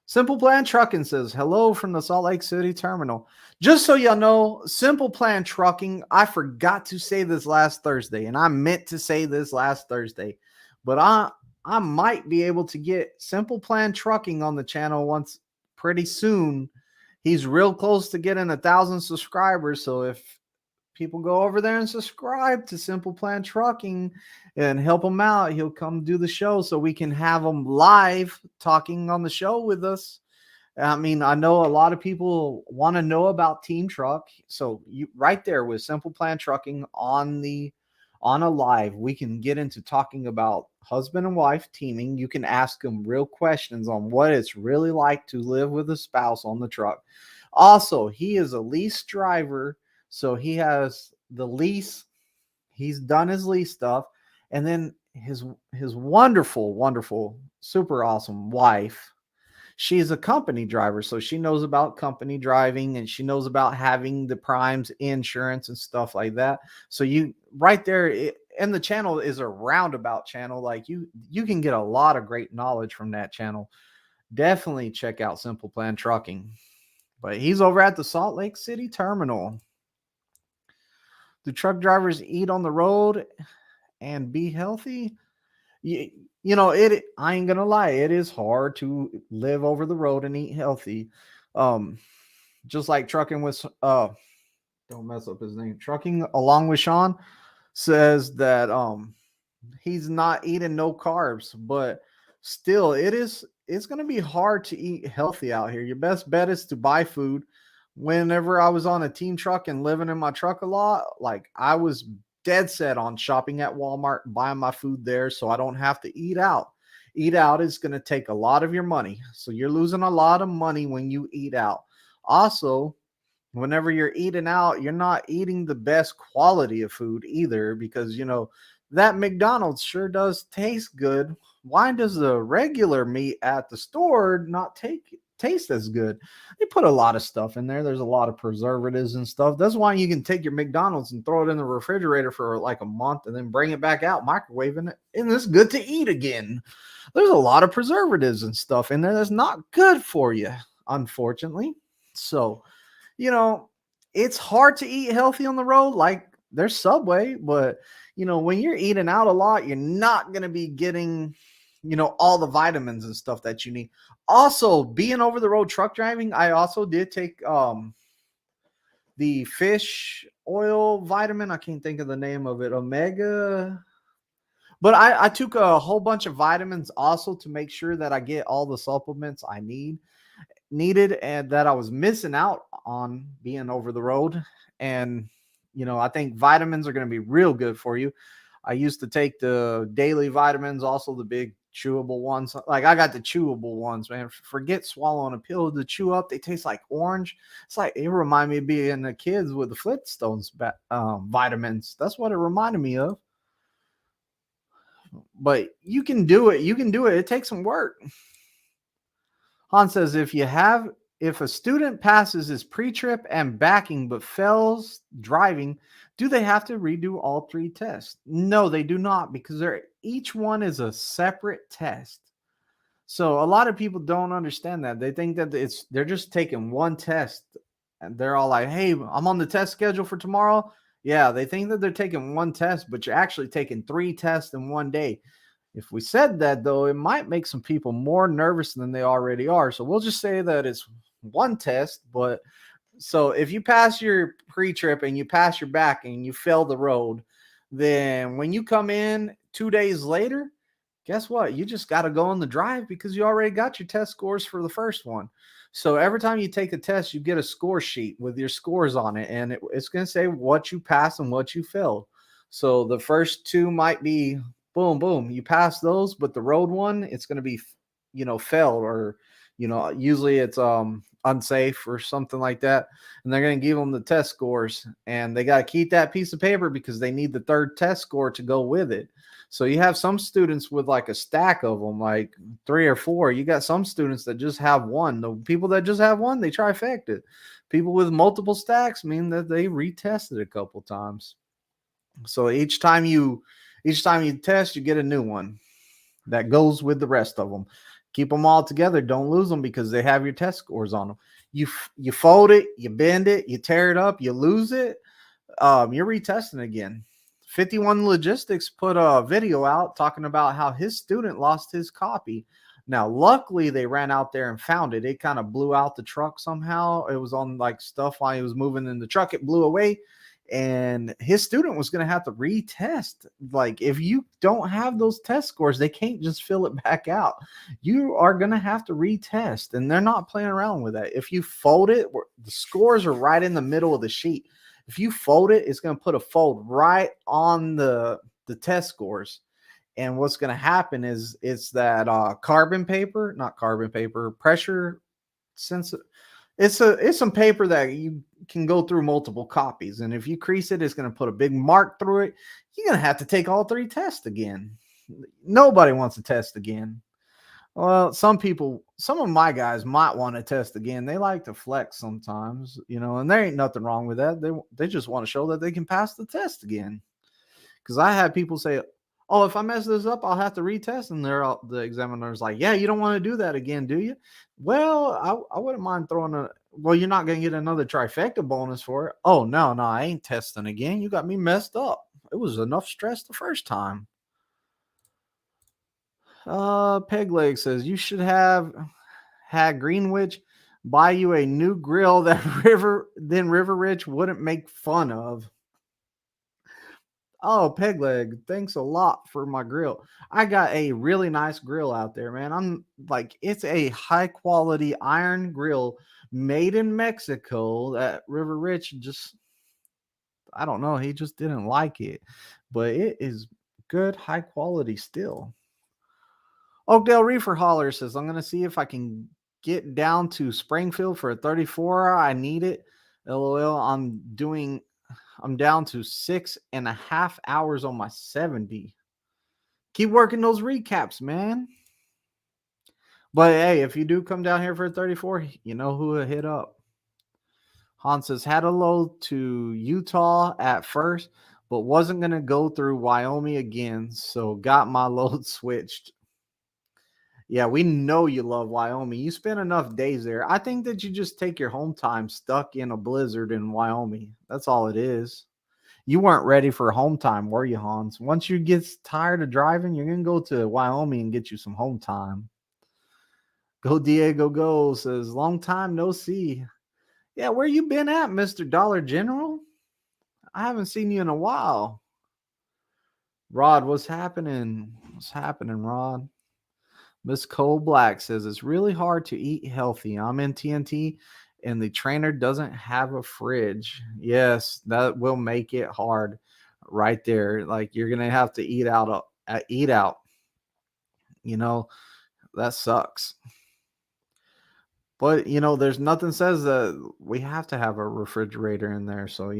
Simple Plan Trucking says, hello from the Salt Lake City terminal. Just so y'all know, Simple Plan Trucking, I forgot to say this last Thursday, and I meant to say this last Thursday, but I might be able to get Simple Plan Trucking on the channel once pretty soon. He's real close to getting 1,000 subscribers, so if people go over there and subscribe to Simple Plan Trucking and help him out, he'll come do the show so we can have him live talking on the show with us. I mean, I know a lot of people want to know about Team Truck. So you right there with Simple Plan Trucking on a live, we can get into talking about husband and wife teaming. You can ask them real questions on what it's really like to live with a spouse on the truck. Also, he is a lease driver. So he has the lease. He's done his lease stuff. And then his wonderful, wonderful, super awesome wife, she's a company driver. So she knows about company driving and she knows about having the primes insurance and stuff like that. So you right there, and the channel is a roundabout channel. Like you can get a lot of great knowledge from that channel. Definitely check out Simple Plan Trucking. But he's over at the Salt Lake City terminal. Do truck drivers eat on the road and be healthy? You know, I ain't gonna lie, it is hard to live over the road and eat healthy. Just like trucking with don't mess up his name. Trucking along with Sean says that he's not eating no carbs, but still it's gonna be hard to eat healthy out here. Your best bet is to buy food. Whenever I was on a team truck and living in my truck a lot, like I was dead set on shopping at Walmart and buying my food there so I don't have to eat out. Eat out is going to take a lot of your money. So you're losing a lot of money when you eat out. Also, whenever you're eating out, you're not eating the best quality of food either because, you know, that McDonald's sure does taste good. Why does the regular meat at the store not taste as good? They put a lot of stuff in there. There's a lot of preservatives and stuff. That's why you can take your McDonald's and throw it in the refrigerator for like a month and then bring it back out, microwaving it, and it's good to eat again. There's a lot of preservatives and stuff in there that's not good for you, unfortunately. So, you know, it's hard to eat healthy on the road. Like there's Subway, but you know, when you're eating out a lot, you're not going to be getting, you know, all the vitamins and stuff that you need. Also, being over the road truck driving, I also did take the fish oil vitamin. I can't think of the name of it. Omega. But I took a whole bunch of vitamins also to make sure that I get all the supplements I needed and that I was missing out on being over the road. And, you know, I think vitamins are going to be real good for you. I used to take the daily vitamins, also the big chewable ones. Like I got the chewable ones, man. Forget swallowing a pill to chew up. They taste like orange. It's like it reminded me of being the kids with the Flintstones vitamins. That's what it reminded me of. But you can do it. You can do it. It takes some work. Han says if a student passes his pre-trip and backing but fails driving, do they have to redo all 3 tests? No, they do not, because each one is a separate test. So a lot of people don't understand that. They think that they're just taking one test and they're all like, hey, I'm on the test schedule for tomorrow. Yeah, they think that they're taking one test, but you're actually taking 3 tests in one day. If we said that, though, it might make some people more nervous than they already are. So we'll just say that it's one test. But so if you pass your pre-trip and you pass your back and you fail the road, then when you come in 2 days later, guess what? You just got to go on the drive because you already got your test scores for the first one. So every time you take a test, you get a score sheet with your scores on it, and it's going to say what you passed and what you failed. So the first 2 might be boom, boom, you pass those, but the road one, it's going to be, you know, failed, or, you know, usually it's unsafe or something like that. And they're going to give them the test scores, and they got to keep that piece of paper because they need the 3rd test score to go with it. So you have some students with like a stack of them, like 3 or 4. You got some students that just have one. The people that just have one, they trifecta. People with multiple stacks mean that they retested a couple times. So each time you test, you get a new one that goes with the rest of them. Keep them all together. Don't lose them because they have your test scores on them. You fold it, you bend it, you tear it up, you lose it. You're retesting again. 51 Logistics put a video out talking about how his student lost his copy. Now, luckily, they ran out there and found it. It kind of blew out the truck somehow. It was on like stuff while he was moving in the truck. It blew away. And his student was going to have to retest. Like, if you don't have those test scores, they can't just fill it back out. You are going to have to retest. And they're not playing around with that. If you fold it, the scores are right in the middle of the sheet. If you fold it, it's going to put a fold right on the test scores. And what's going to happen is it's that pressure sensitive. It's some paper that you can go through multiple copies. And if you crease it, it's going to put a big mark through it. You're going to have to take all 3 tests again. Nobody wants to test again. Well, some of my guys might want to test again. They like to flex sometimes, and there ain't nothing wrong with that. They just want to show that they can pass the test again. Because I had people say, oh, if I mess this up, I'll have to retest. And the examiner's like, yeah, you don't want to do that again, do you? Well, I wouldn't mind throwing well, you're not going to get another trifecta bonus for it. Oh, no, I ain't testing again. You got me messed up. It was enough stress the first time. Pegleg says you should have had Greenwich buy you a new grill that River Rich wouldn't make fun of. Oh, Pegleg, thanks a lot for my grill. I got a really nice grill out there, man. I'm like, it's a high quality iron grill made in Mexico that River Rich I don't know, he just didn't like it, but it is good, high quality still. Oakdale Reefer Holler says, I'm going to see if I can get down to Springfield for a 34 hour. I need it. LOL. I'm down to 6.5 hours on my 70. Keep working those recaps, man. But hey, if you do come down here for a 34, you know who to hit up. Han says, had a load to Utah at first, but wasn't going to go through Wyoming again, so got my load switched. Yeah, we know you love Wyoming. You spend enough days there. I think that you just take your home time stuck in a blizzard in Wyoming. That's all it is. You weren't ready for home time, were you, Hans? Once you get tired of driving, you're going to go to Wyoming and get you some home time. Go Diego Go says, long time no see. Yeah, where you been at, Mr. Dollar General? I haven't seen you in a while. Rod, what's happening? What's happening, Rod? Miss Cole Black says, it's really hard to eat healthy. I'm in TNT and the trainer doesn't have a fridge. Yes, that will make it hard right there. Like, you're going to have to eat out. That sucks. But, there's nothing says that we have to have a refrigerator in there. So,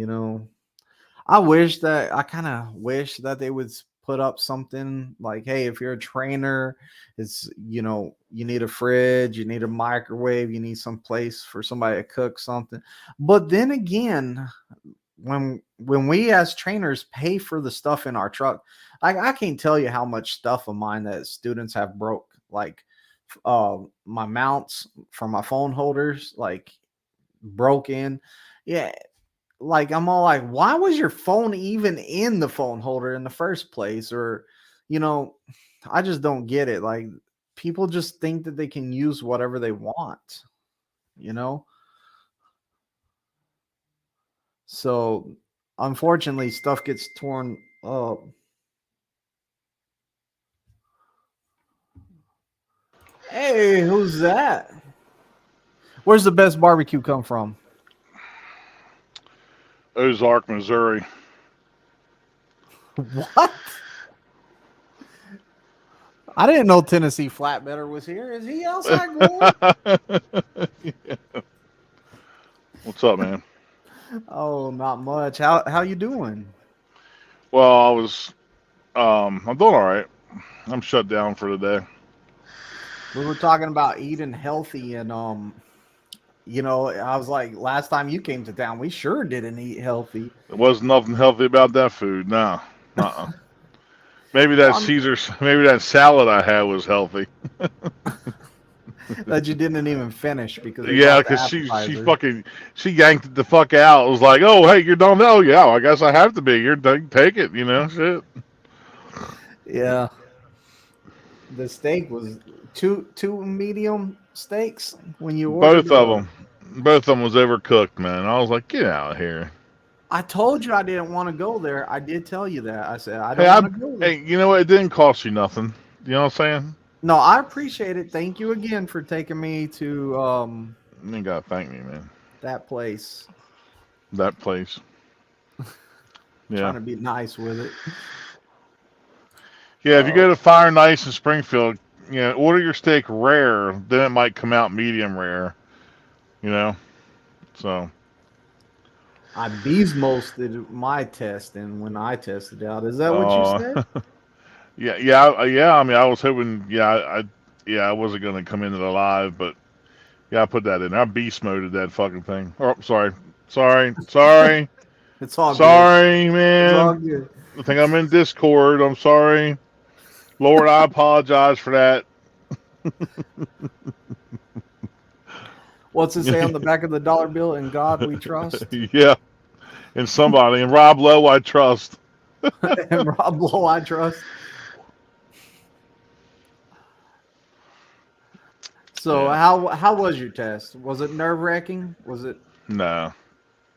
I kind of wish that they would put up something like, hey, if you're a trainer, it's, you need a fridge, you need a microwave, you need some place for somebody to cook something. But then again, when we as trainers pay for the stuff in our truck, I can't tell you how much stuff of mine that students have broke, like my mounts for my phone holders, like broken. Yeah. Like, I'm all like, why was your phone even in the phone holder in the first place? Or, I just don't get it. Like, people just think that they can use whatever they want, So, unfortunately, stuff gets torn up. Hey, who's that? Where's the best barbecue come from? Ozark, Missouri. What? I didn't know Tennessee Flatbedder was here. Is he outside going? Yeah. What's up, man? Oh, not much. How you doing? Well, I'm doing all right. I'm shut down for the day. We were talking about eating healthy, and you know, I was like, last time you came to town, we sure didn't eat healthy. There wasn't nothing healthy about that food. No. Uh-uh. Maybe Well, that maybe that salad I had was healthy. that you didn't even finish because they Yeah, brought the because she appetizer. fucking she yanked it the fuck out. It was like, oh hey, you're done. Oh yeah, I guess I have to be. You're done. Take it. You know, shit. Yeah, the steak was two medium steaks when you ordered. Both of them was overcooked, man. I was like, get out of here. I told you I didn't want to go there. I did tell you that. I said I Hey, don't want to go there. hey, you know what? It didn't cost you nothing. You know what I'm saying? No, I appreciate it. Thank you again for taking me to You ain't gotta thank me, man. that place. That place. Trying Yeah. to be nice with it. Yeah, if you go to Fire and Ice in Springfield, you know, order your steak rare, then it might come out medium rare. You know? So I beast mosted my test, and when I tested out, is that what you uh said? yeah, I mean I was hoping I wasn't gonna come into the live, but yeah, I put that in. I beast moded that fucking thing. Oh, sorry. Sorry. It's all good. Sorry, It's all man. good. I think I'm in Discord. I'm sorry. Lord, I apologize for that. What's it say on the back of the dollar bill? In God we trust. Yeah. And somebody. And Rob Lowe, I trust. And Rob Lowe, I trust. So Yeah. how was your test? Was it nerve wracking? Was it? No.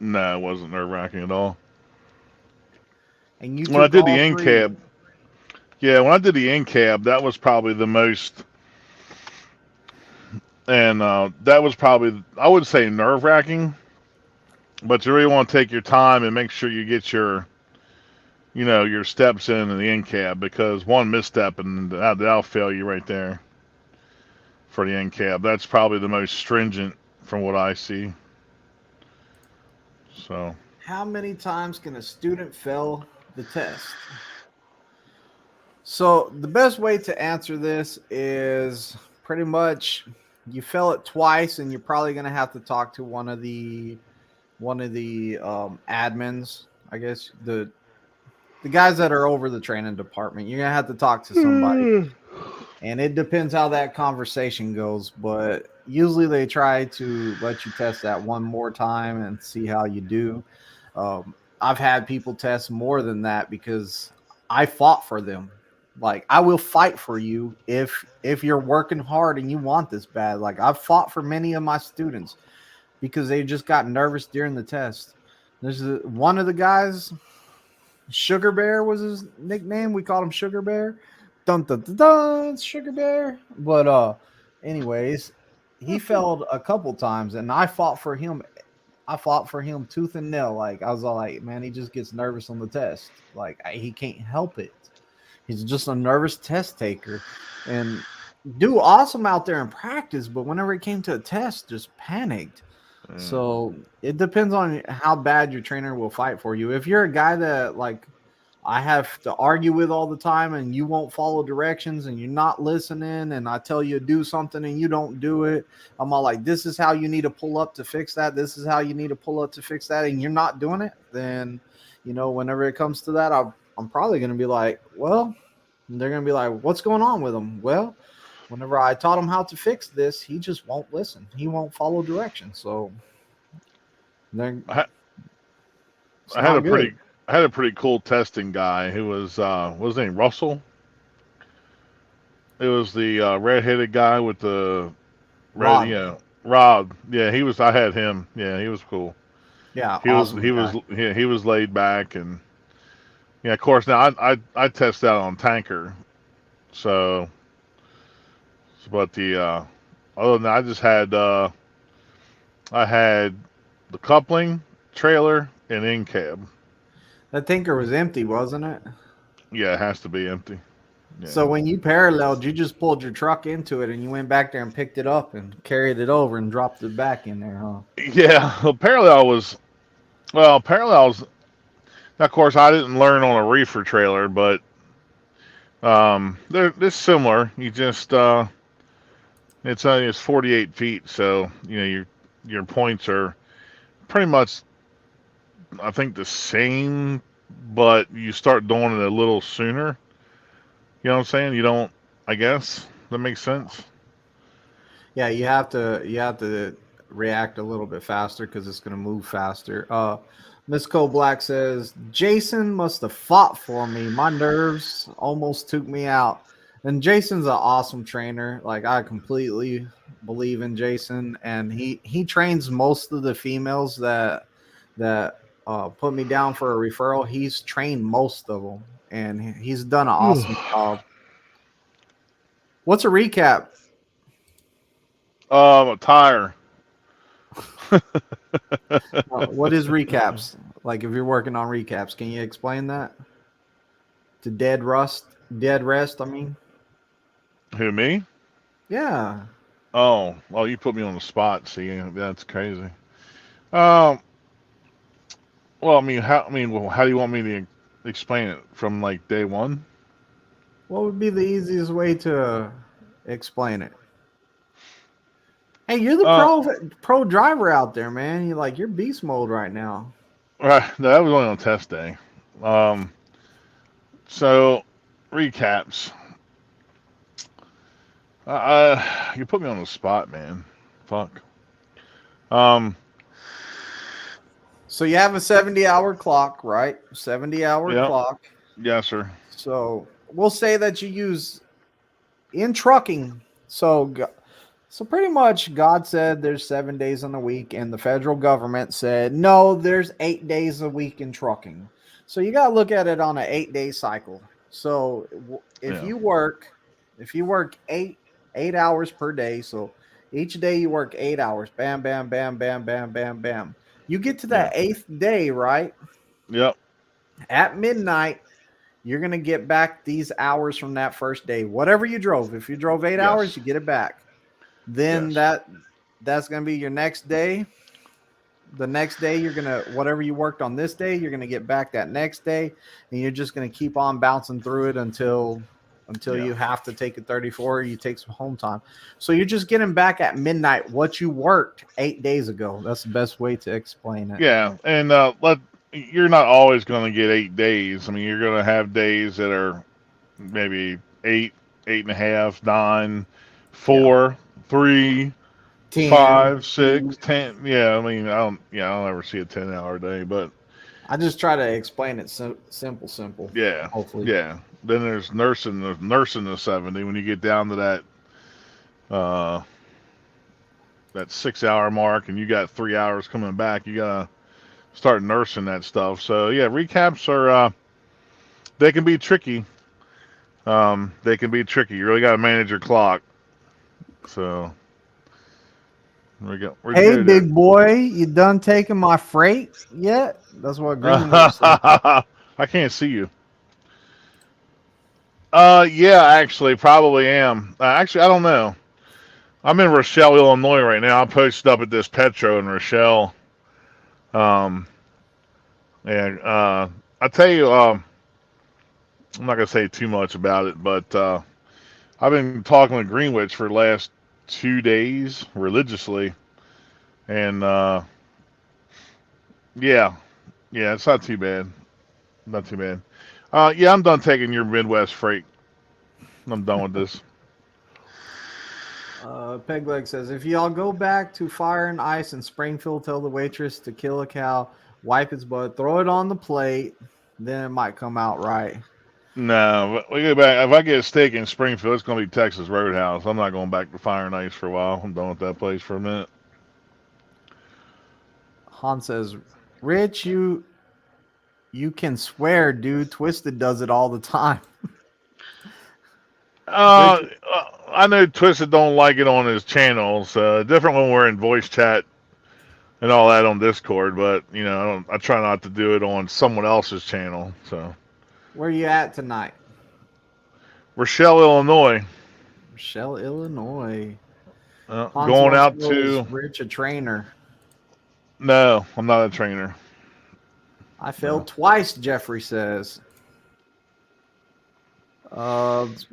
No, it wasn't nerve wracking at all. And you When I took did the all in three. cab, yeah, when I did the in cab, that was probably the most, and that was probably, I would say, nerve wracking. But you really want to take your time and make sure you get your steps in the in cab, because one misstep and that'll fail you right there for the in cab. That's probably the most stringent from what I see. So How many times can a student fail the test? So the best way to answer this is pretty much you fail it twice, and you're probably going to have to talk to one of the admins. I guess the guys that are over the training department. You're gonna have to talk to somebody, and it depends how that conversation goes. But usually they try to let you test that one more time and see how you do. I've had people test more than that because I fought for them. Like I will fight for you if you're working hard and you want this bad. Like I've fought for many of my students because they just got nervous during the test. One of the guys, Sugar Bear was his nickname. We called him Sugar Bear. Dun dun dun dun, Sugar Bear. But anyways, he failed a couple times, and I fought for him. I fought for him tooth and nail. Like I was all like, man, he just gets nervous on the test. Like he can't help it. He's just a nervous test taker, and do awesome out there in practice. But whenever it came to a test, just panicked. So it depends on how bad your trainer will fight for you. If you're a guy that like I have to argue with all the time and you won't follow directions and you're not listening and I tell you to do something and you don't do it, I'm all like, this is how you need to pull up to fix that. This is how you need to pull up to fix that. And you're not doing it. Then, whenever it comes to that, I'm probably going to be like, well, they're going to be like, what's going on with him? Well, whenever I taught him how to fix this, he just won't listen. He won't follow directions. So I had a pretty cool testing guy who was what was his name, Russell? It was the red-headed guy with the Rod. Rod. Yeah, he was. I had him. Yeah, he was cool. Yeah, He awesome he was laid back, and yeah, of course. Now I tested out on tanker, so but the other than that, I had the coupling, trailer, and in cab. That tanker was empty, wasn't it? Yeah, it has to be empty. Yeah. So when you paralleled, you just pulled your truck into it and you went back there and picked it up and carried it over and dropped it back in there, huh? Yeah, parallels. Now, of course, I didn't learn on a reefer trailer, but they're similar. You just it's 48 feet, so your points are pretty much, I think, the same, but you start doing it a little sooner. You know what I'm saying? You don't. I guess that makes sense. Yeah, you have to react a little bit faster because it's gonna move faster. Miss Cole Black says Jason must have fought for me. My nerves almost took me out. And Jason's an awesome trainer. Like I completely believe in Jason, and he trains most of the females that put me down for a referral. He's trained most of them, and he's done an awesome job. What's a recap? A tire. What is recaps? Like if you're working on recaps, can you explain that? To dead rest, I mean. Who, me? Yeah. Oh, well, you put me on the spot. See, that's crazy. Um, well, I mean, how do you want me to explain it from like day one? What would be the easiest way to explain it? Hey, you're the Uh, pro driver out there, man. You're beast mode right now. right. No, that was only on test day. Um, so recaps. You put me on the spot, man. Fuck. Um, So you have a 70-hour clock, right? 70-hour yeah, clock. yes, sir. So we'll say that you use in trucking. So pretty much God said there's 7 days in a week, and the federal government said, no, there's 8 days a week in trucking. So you got to look at it on an 8-day cycle. So if Yeah. you work 8 hours per day, so each day you work 8 hours, bam, bam, bam, bam, bam, bam, bam. You get to that Yeah. 8th day, right? Yep. At midnight, you're going to get back these hours from that first day. Whatever you drove. If you drove 8 hours, Yes. you get it back. Then Yes. that's gonna be your next day. The next day, you're gonna whatever you worked on this day, you're gonna get back that next day, and you're just gonna keep on bouncing through it until Yeah. you have to take a 34 or you take some home time. So you're just getting back at midnight what you worked 8 days ago. That's the best way to explain it. Yeah, and you're not always going to get 8 days. I mean, you're going to have days that are maybe eight, 8.5, 9, Yeah. 4, 3, 10. 5, 6, 10. Yeah, I mean, I don't ever see a 10-hour day, but I just try to explain it simple. yeah, Hopefully. yeah. Then there's nursing the 70 when you get down to uh that 6 hour mark and you got 3 hours coming back. You gotta start nursing that stuff. So yeah, recaps are they can be tricky. They can be tricky. You really got to manage your clock. So we go. Where'd you Hey, go there? big boy, you done taking my freight yet? That's what Greenwood said. I can't see you. Yeah, actually, probably am. Actually, I don't know. I'm in Rochelle, Illinois right now. I'm posted up at this Petro in Rochelle. Um, and I tell you, I'm not gonna say too much about it, but I've been talking with Greenwich for the last 2 days religiously, and yeah, yeah, it's not too bad, not too bad. Yeah, I'm done taking your Midwest freight. I'm done with this. Pegleg says, if y'all go back to Fire and Ice in Springfield, tell the waitress to kill a cow, wipe its butt, throw it on the plate, then it might come out right. No, we go back. If I get a steak in Springfield, it's gonna be Texas Roadhouse. I'm not going back to Fire and Ice for a while. I'm done with that place for a minute. Han says, Rich, you can swear, dude. Twisted does it all the time. I know Twisted don't like it on his channels. Different when we're in voice chat and all that on Discord, but you know, I try not to do it on someone else's channel. So Where you at tonight? Rochelle, Illinois. Rochelle, Illinois. Hans Going wants out to know, is to. Rich a trainer? No, I'm not a trainer. I failed twice, Jeffrey says.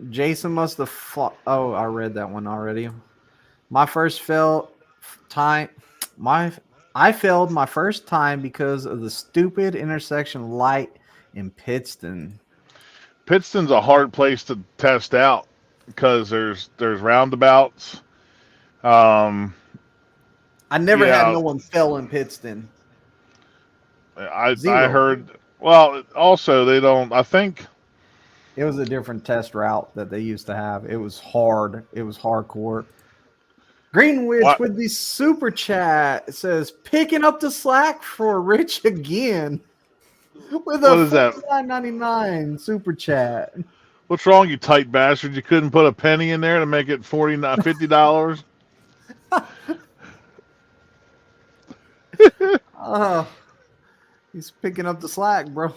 Jason must have fought. Oh, I read that one already. My first I failed my first time because of the stupid intersection light in Pittston. Pittston's a hard place to test out because there's roundabouts. Um, I never had yeah, no one fail in Pittston. I Zero. heard. Well, also they don't. I think It was a different test route that they used to have. It was hard. It was hardcore. Greenwich What? with the super chat, it says picking up the slack for Rich again with What is that? $49.99 super chat. What's wrong, you tight bastard? You couldn't put a penny in there to make it $50. Oh, he's picking up the slack, bro.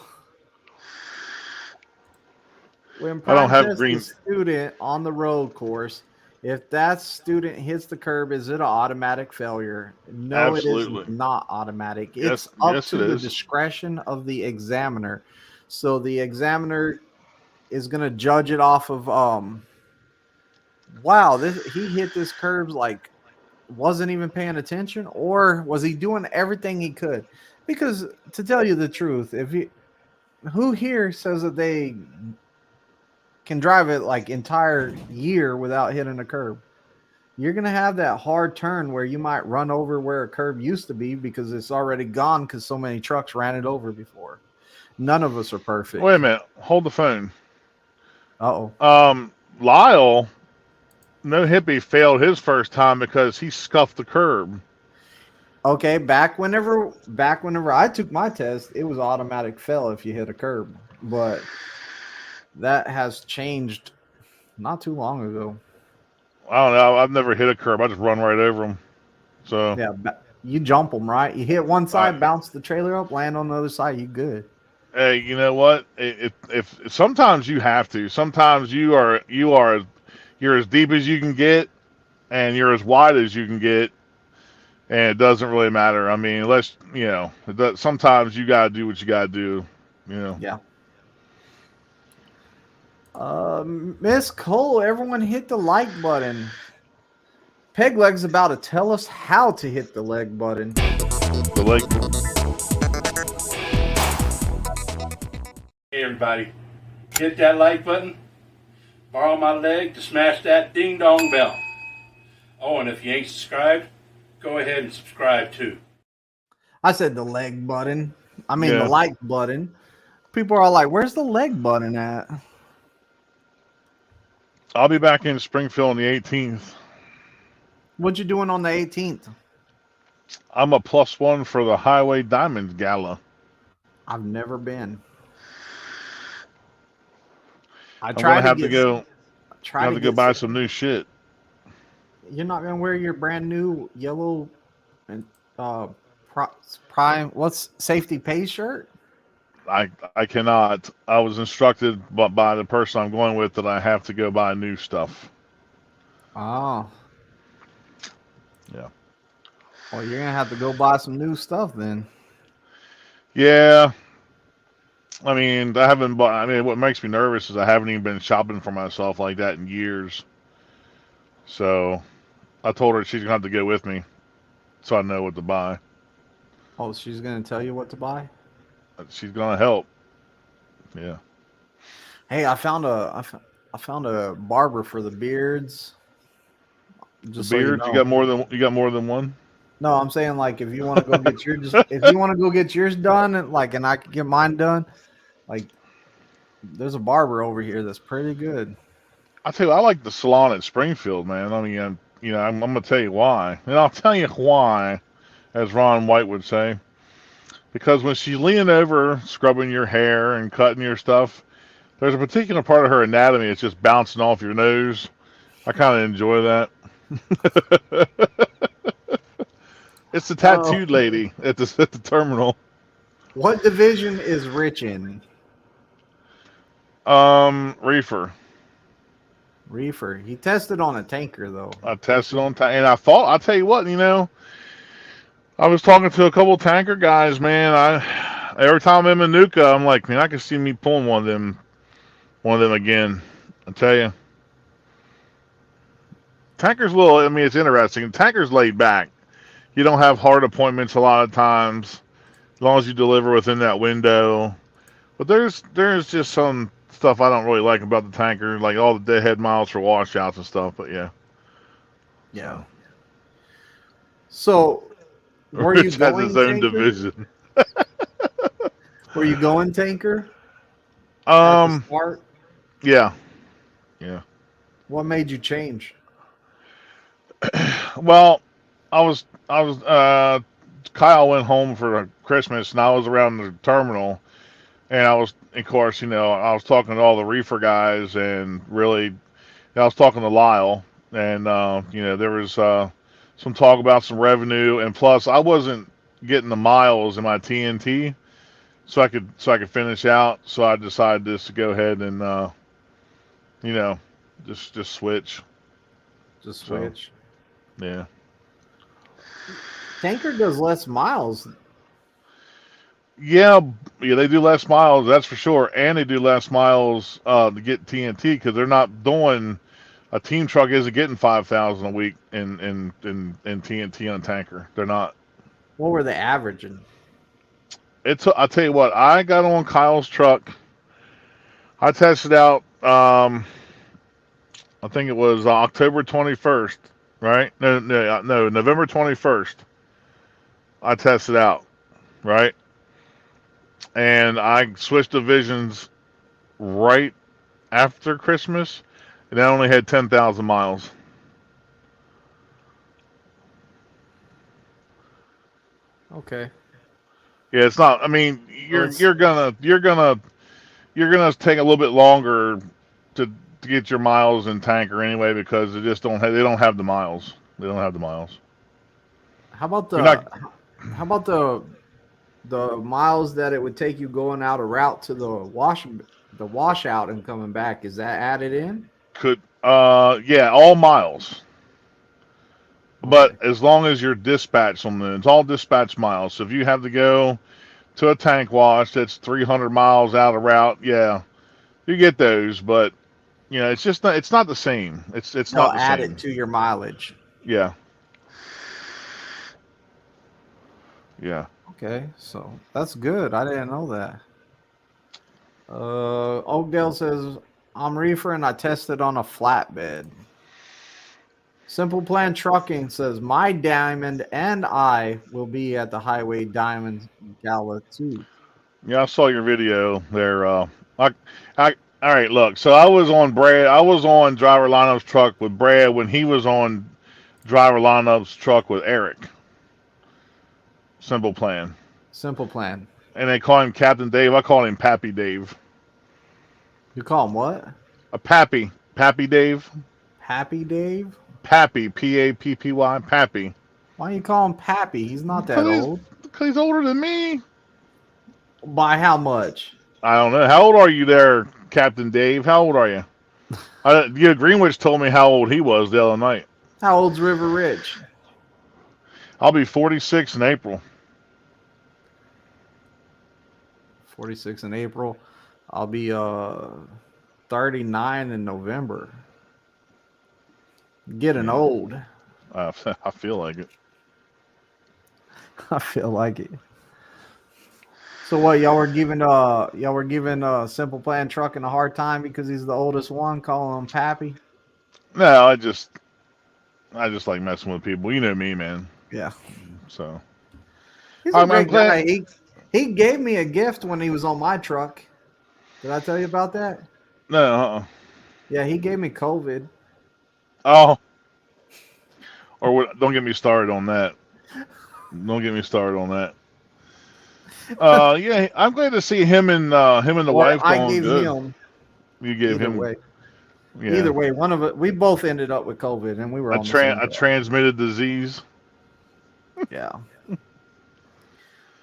When I don't have test green. a student on the road course, if that student hits the curb, is it an automatic failure? No, Absolutely. it is not automatic. Yes, It's up yes, to it the is. discretion of the examiner. So the examiner is going to judge it off of wow, he hit this curb like wasn't even paying attention, or was he doing everything he could? Because to tell you the truth, who here says that they can drive it like entire year without hitting a curb? You're going to have that hard turn where you might run over where a curb used to be because it's already gone because so many trucks ran it over before. None of us are perfect. Wait a minute. Hold the phone. Uh-oh. Lyle, no hippie, failed his first time because he scuffed the curb. Okay, back whenever I took my test, it was automatic fail if you hit a curb. But that has changed not too long ago. I don't know. I've never hit a curb. I just run right over them. So Yeah, you jump them, right? You hit one side, bounce the trailer up, land on the other side, you good. Hey, you know what? If sometimes you have to. Sometimes you're as deep as you can get, and you're as wide as you can get, and it doesn't really matter. I mean, sometimes you gotta do what you gotta do. You know. Yeah. Miss Cole, everyone hit the like button. Pegleg's about to tell us how to hit the leg button. The leg. Hey everybody, hit that like button, borrow my leg to smash that ding dong bell. Oh, and if you ain't subscribed, go ahead and subscribe too. I said the leg button. I mean Yeah. the like button. People are all like, where's the leg button at? I'll be back in Springfield on the 18th. What you doing on the 18th? I'm a +1 for the Highway Diamond Gala. I've never been. I'm gonna have to go. Try Have to to go get buy some new shit. You're not gonna wear your brand new yellow and prime safety pay shirt? I cannot. I was instructed by the person I'm going with that I have to go buy new stuff. Oh. Yeah. Well, you're gonna have to go buy some new stuff then. Yeah. I mean, I haven't bought. I mean, what makes me nervous is I haven't even been shopping for myself like that in years. So, I told her she's gonna have to go with me, so I know what to buy. Oh, she's gonna tell you what to buy? She's gonna help. Yeah. Hey, I found a barber for the beards. The Just so beard. you know. You got more than one. No, I'm saying like if you want to go get if you want to go get yours done and I can get mine done, like there's a barber over here that's pretty good. I tell you, I like the salon at Springfield, man. I mean, I'm gonna tell you why, and I'll tell you why, as Ron White would say, because when she's leaning over, scrubbing your hair and cutting your stuff, there's a particular part of her anatomy that's just bouncing off your nose. I kind of enjoy that. It's the tattooed lady at the terminal. What division is Rich in? Reefer. Reefer. He tested on a tanker though. I tested on and I'll tell you what, I was talking to a couple tanker guys, man. Every time I'm in Manuka, I'm like, man, I can see me pulling one of them again. I tell you, tanker's it's interesting. Tanker's laid back. You don't have hard appointments a lot of times, as long as you deliver within that window. But there's just some stuff I don't really like about the tanker, like all the deadhead miles for washouts and stuff. But yeah, Yeah. So, were you Rich has going his own tanker? division. Were you going tanker at the start? Yeah. What made you change? Well, Kyle went home for Christmas, and I was around the terminal, and I was, of course, I was talking to all the reefer guys, and really, I was talking to Lyle, and there was some talk about some revenue, and plus, I wasn't getting the miles in my TNT, so I could finish out. So I decided just to go ahead and just switch. Just So, switch. Yeah. Tanker does less miles. Yeah, they do less miles, that's for sure, and they do less miles to get TNT because they're not doing. A team truck isn't getting 5,000 a week in TNT on tanker. They're not. What were they averaging? I'll tell you what. I got on Kyle's truck. I tested out. I think it was October 21st, right? No, November 21st. I tested out, right? And I switched divisions right after Christmas, and I only had 10,000 miles. Okay. Yeah, it's not. I mean, you're gonna take a little bit longer to get your miles in tanker anyway because they don't have the miles. They don't have the miles. How about You're not- the miles that it would take you going out a route to the washout and coming back? Is that added in? Yeah, all miles. But as long as you're dispatched on it's all dispatch miles. So if you have to go to a tank wash that's 300 miles out of route, yeah, you get those. But it's just not. It's not the same. It's They'll not the add same. it to your mileage. Yeah. Yeah. Okay, so that's good. I didn't know that. Oakdale says, I'm reefer and I tested on a flatbed. Simple Plan Trucking says, my diamond and I will be at the Highway Diamond Gala too. Yeah, I saw your video there. All right, look. So I was on Driver Lineup's truck with Brad when he was on Driver Lineup's truck with Eric. Simple Plan. Simple Plan. And they call him Captain Dave. I call him Pappy Dave. You call him what? A Pappy. Pappy Dave. Happy Dave? Pappy. Pappy. Pappy. Why do you call him Pappy? He's not that old. Because he's older than me. By how much? I don't know. How old are you there, Captain Dave? How old are you? Greenwich told me how old he was the other night. How old's River Ridge? I'll be 46 in April. 46 in April. I'll be 39 in November. Getting old. I feel like it. I feel like it. So what, y'all were giving Simple Plan Trucking a hard time because he's the oldest one, calling him Pappy? No, I just like messing with people. You know me, man. Yeah. So He's a great guy. He gave me a gift when he was on my truck. Did I tell you about that? No. Yeah, he gave me COVID. Oh. Or what, don't get me started on that. Don't get me started on that. Yeah, I'm glad to see him and the wife going I gave good. him. You gave Either him. way. Yeah. Either way, one of it. We both ended up with COVID, and we were on the same a transmitted disease. Yeah.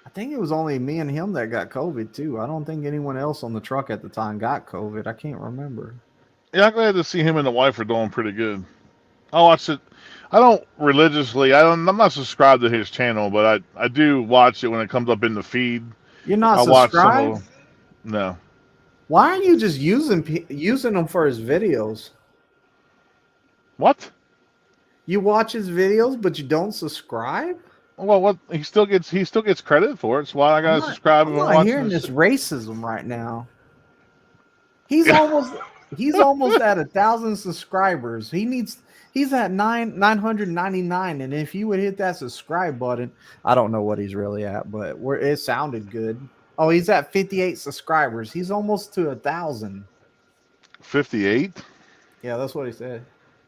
I think it was only me and him that got COVID too. I don't think anyone else on the truck at the time got COVID. I can't remember. Yeah, I'm glad to see him and the wife are doing pretty good. I watch it. I don't religiously. I'm not subscribed to his channel, but I do watch it when it comes up in the feed. You're not I watch some subscribed? of them. No. Why aren't you just using them for his videos? What? You watch his videos, but you don't subscribe? Well, what he still gets credit for it. That's why I I'm gotta not, subscribe I'm and not watch hearing this. this racism right now. He's almost at 1,000 subscribers. He's at 999, and if you would hit that subscribe button, I don't know what he's really at, but it sounded good. Oh, he's at 58 subscribers. He's almost to 1,000. 58, Yeah, that's what he said.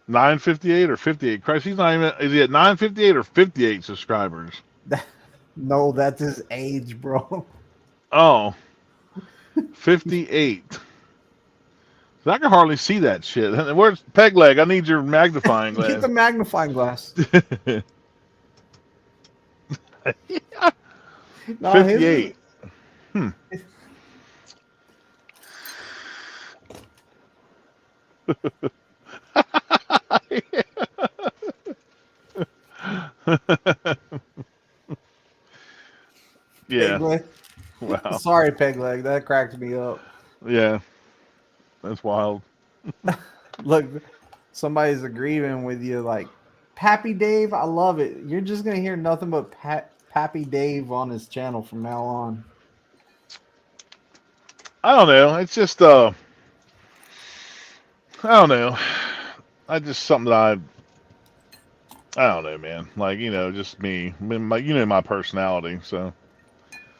958 or 58. Christ, he's not even. Is he at 958 or 58 subscribers? No, that's his age, bro. Oh, 58. I can hardly see that shit. Where's Peg Leg? I need your magnifying Get glass. the magnifying glass. No, 58. Yeah. Peg leg. Wow. Sorry, Peg Leg. That cracked me up. Yeah. That's wild. Look, somebody's agreeing with you. Like, Pappy Dave, I love it. You're just gonna hear nothing but Pappy Dave on his channel from now on. I don't know. It's just I don't know. I just something that I don't know, man. Like, just me. My personality. So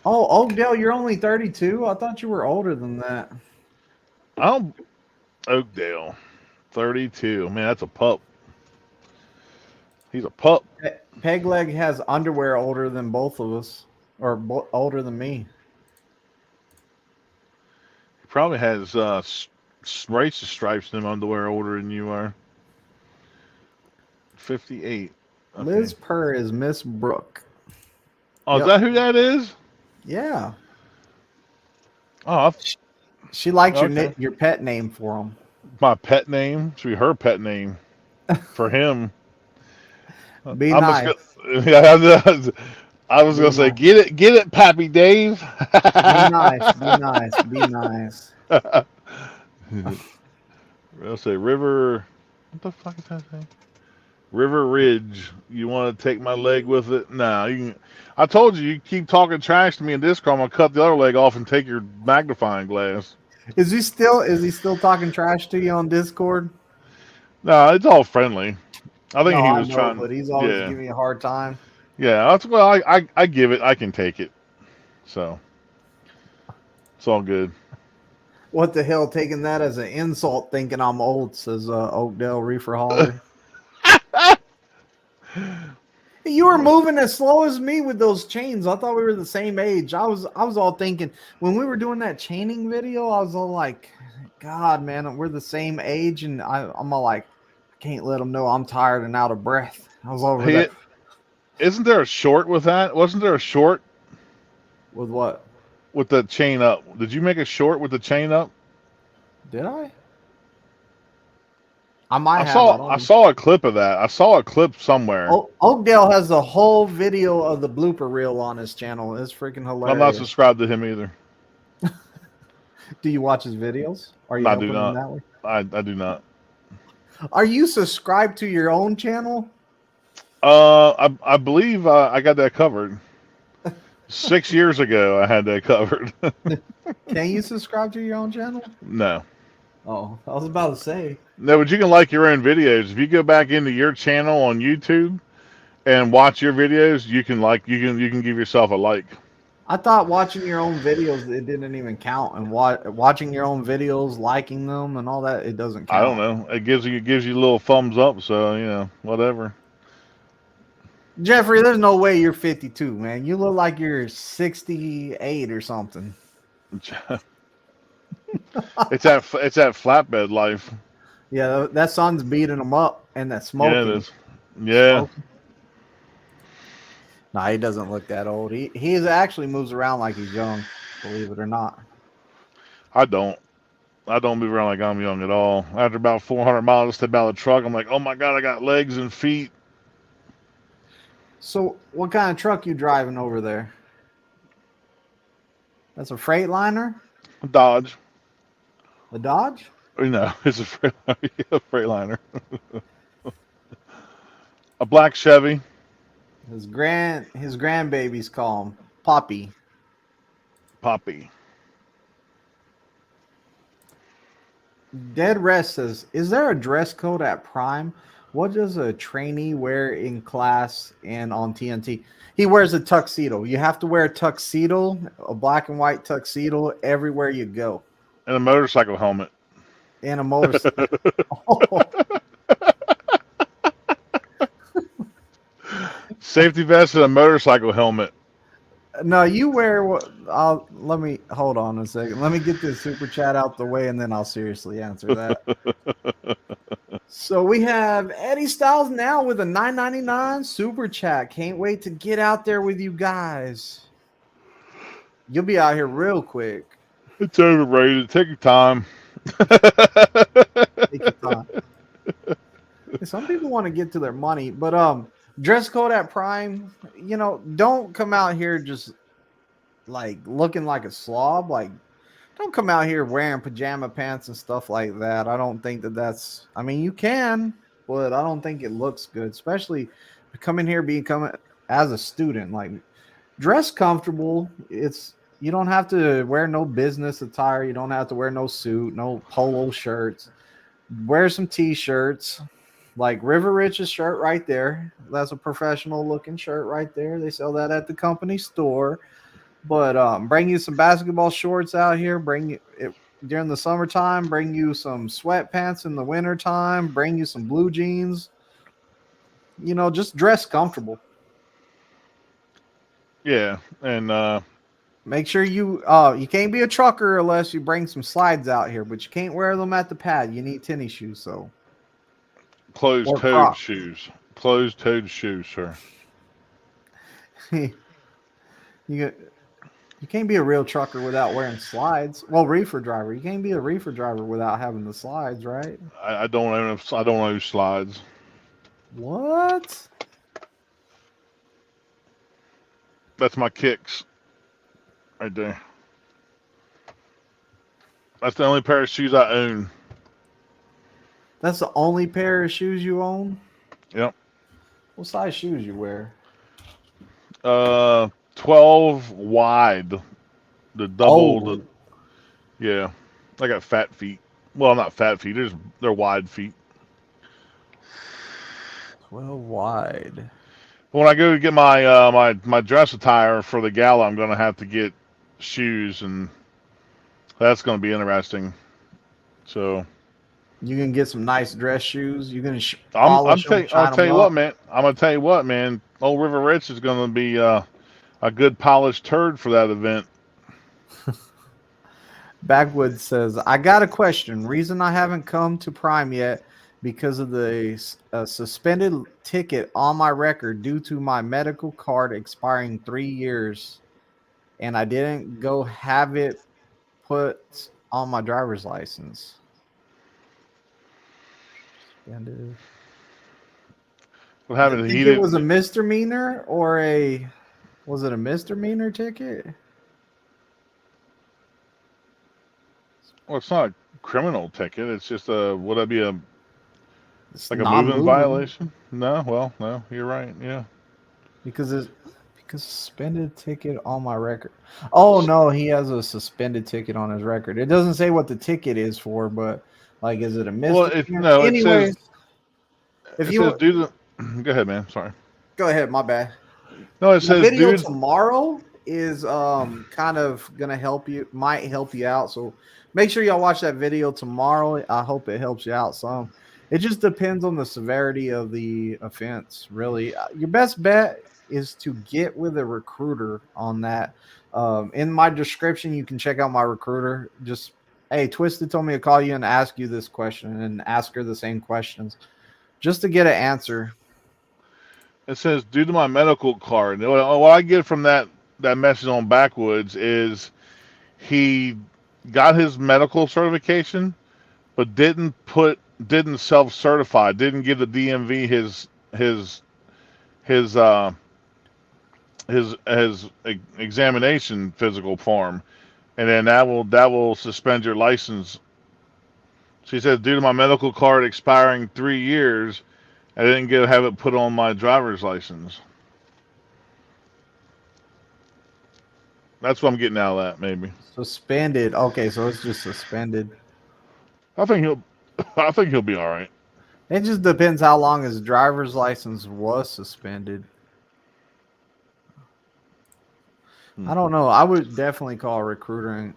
Oh, Oakdale, you're only 32. I thought you were older than that. Oakdale, 32. Man, that's a pup. He's a pup. Peg Leg has underwear older than both of us, or older than me. He probably has racist stripes in him underwear older than you are. 58. Okay. Liz Purr is Miss Brooke. Oh, Yep. Is that who that is? Yeah, Oh, she likes Okay. your pet name for him. my pet name should be her pet name for him. Be I'm nice. I was Be gonna say, nice. get it, Pappy Dave. Be nice. Be nice. Be nice. I'll say River. What the fuck is that thing? River Ridge. You want to take my leg with it? Nah, you can. I told you keep talking trash to me in Discord. I'm gonna cut the other leg off and take your magnifying glass. Is he still talking trash to you on Discord? No, it's all friendly. I think No, he I was know, trying. but he's always Yeah, giving you a hard time. yeah. That's well. I give it. I can take it. So it's all good. What the hell? Taking that as an insult, thinking I'm old, says Oakdale Reefer Hauler. You were moving as slow as me with those chains. I thought we were the same age. I was all thinking when we were doing that chaining video, I was all like, God, man, we're the same age. And I'm all like, I can't let them know I'm tired and out of breath. I was over there. Isn't there a short with that? Wasn't there a short With what? with the chain up? Did you make a short with the chain up? Did I? I might I have. saw saw a clip of that. I saw a clip somewhere. Oakdale has a whole video of the blooper reel on his channel. It's freaking hilarious. I'm not subscribed to him either. Do you watch his videos? Are you I do helping not. him that way? I do not. Are you subscribed to your own channel? I believe I got that covered. 6 years ago, I had that covered. Can you subscribe to your own channel? No. Oh, I was about to say. No, but you can like your own videos. If you go back into your channel on YouTube and watch your videos, you can give yourself a like. I thought watching your own videos, it didn't even count. And watching your own videos, liking them and all that, it doesn't count. I don't know. It gives you a little thumbs up, so whatever. Jeffrey, there's no way you're 52, man. You look like you're 68 or something. It's that flatbed life. Yeah, that sun's beating him up, and that smoking. Yeah, it is. Yeah. Smoking. No, he doesn't look that old. He actually moves around like he's young, believe it or not. I don't move around like I'm young at all. After about 400 miles, I step out of the truck. I'm like, oh my God, I got legs and feet. So, what kind of truck you driving over there? That's a Freightliner? Dodge. A Dodge? It's a Freightliner. A black Chevy. His grandbabies call him Poppy. Poppy. Dead Rest says, "Is there a dress code at Prime? What does a trainee wear in class and on TNT?" He wears a tuxedo. You have to wear a tuxedo, a black and white tuxedo, everywhere you go, And a motorcycle helmet. and a motorcycle. Safety vest and a motorcycle helmet. No, you wear what? Let me hold on a second. Let me get this super chat out the way, and then I'll seriously answer that. So we have Eddie Styles now with a $9.99 super chat. Can't wait to get out there with you guys. You'll be out here real quick. It's overrated. Take your time. Take your time. Some people want to get to their money, but dress code at Prime, don't come out here just like looking like a slob. Like, don't come out here wearing pajama pants and stuff like that. I don't think that's, I mean, you can, but I don't think it looks good, especially coming here, coming as a student. Like, dress comfortable. You don't have to wear no business attire. You don't have to wear no suit, no polo shirts. Wear some t-shirts. Like River Rich's shirt right there. That's a professional looking shirt right there. They sell that at the company store. But bring you some basketball shorts out here. Bring it during the summertime. Bring you some sweatpants in the wintertime. Bring you some blue jeans. Just dress comfortable. Yeah, and make sure you can't be a trucker unless you bring some slides out here. But you can't wear them at the pad. You need tennis shoes. So. Closed-toed shoes. Closed-toed shoes, sir. You can't be a real trucker without wearing slides. Well, reefer driver. You can't be a reefer driver without having the slides, right? I don't own slides. What? That's my kicks. Right there. That's the only pair of shoes I own. That's the only pair of shoes you own? Yep. What size shoes you wear? 12 wide. The double. Yeah. I got fat feet. Well, not fat feet. They're wide feet. 12 wide. When I go to get my my dress attire for the gala, I'm gonna have to get shoes, and that's gonna be interesting. So. You can get some nice dress shoes. You can I'll tell you what, man. I'm gonna tell you what, man. Old River Rich is gonna be a good polished turd for that event. Backwoods says, "I got a question. Reason I haven't come to Prime yet because of the suspended ticket on my record due to my medical card expiring 3 years, and I didn't go have it put on my driver's license." What happened? It was a misdemeanor or was it a misdemeanor ticket? Well, it's not a criminal ticket. It's just would that be a Non-moving violation? No, you're right. Yeah. Because suspended ticket on my record. Oh no, he has a suspended ticket on his record. It doesn't say what the ticket is for, but like, is it a misdemeanor? Well, anyways, go ahead, man. Sorry. Go ahead. My bad. No, it says the video dude. Tomorrow is kind of gonna might help you out. So make sure y'all watch that video tomorrow. I hope it helps you out some. It just depends on the severity of the offense. Really, your best bet is to get with a recruiter on that. In my description, you can check out my recruiter. Just, hey, Twisted told me to call you and ask you this question and ask her the same questions just to get an answer. It says, due to my medical card. What I get from that message on Backwoods is he got his medical certification, but didn't self-certify, didn't give the DMV his examination physical form, and then that will suspend your license. She says, due to my medical card expiring 3 years, I didn't have it put on my driver's license. That's what I'm getting out of that. Maybe. Suspended. Okay, so it's just suspended. I think he'll. I think he'll be all right. It just depends how long his driver's license was suspended. I don't know. I would definitely call a recruiter. And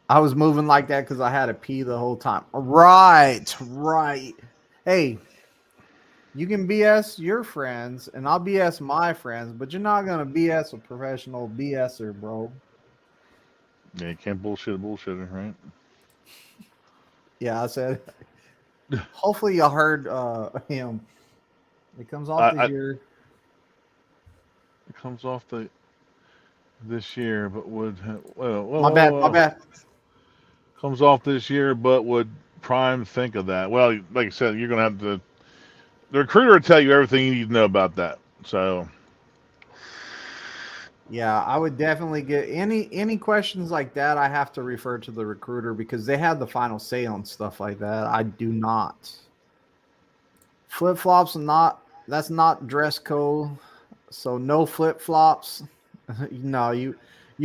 I was moving like that because I had to pee the whole time. Right. Hey, you can BS your friends, and I'll BS my friends, but you're not gonna BS a professional BSer, bro. Yeah, you can't bullshit a bullshitter, right? Yeah, I said. Hopefully, y'all heard him. It comes off the year. It comes off this year, but would My bad. Comes off this year, but would Prime think of that? Well, like I said, you're gonna have to. The recruiter will tell you everything you need to know about that. So, yeah, I would definitely get any questions like that. I have to refer to the recruiter because they have the final say on stuff like that. I do not. Flip flops that's not dress code. So no flip flops. No, you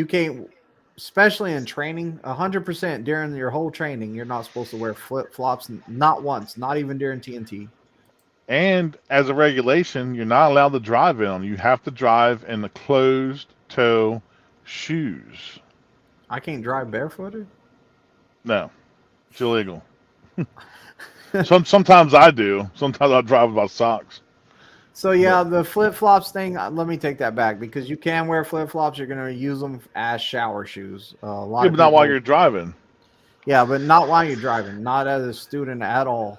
can't. Especially in training, 100% during your whole training, you're not supposed to wear flip flops. Not once, not even during TNT. and as a regulation, you're not allowed to drive in them. You have to drive in the closed toe shoes. I can't drive barefooted. No, it's illegal. Sometimes I do. Sometimes I drive without socks. So yeah, the flip flops thing. Let me take that back because you can wear flip flops. You're gonna use them as shower shoes. A lot Yeah, of but not people, while you're driving. Yeah, but not while you're driving. Not as a student at all.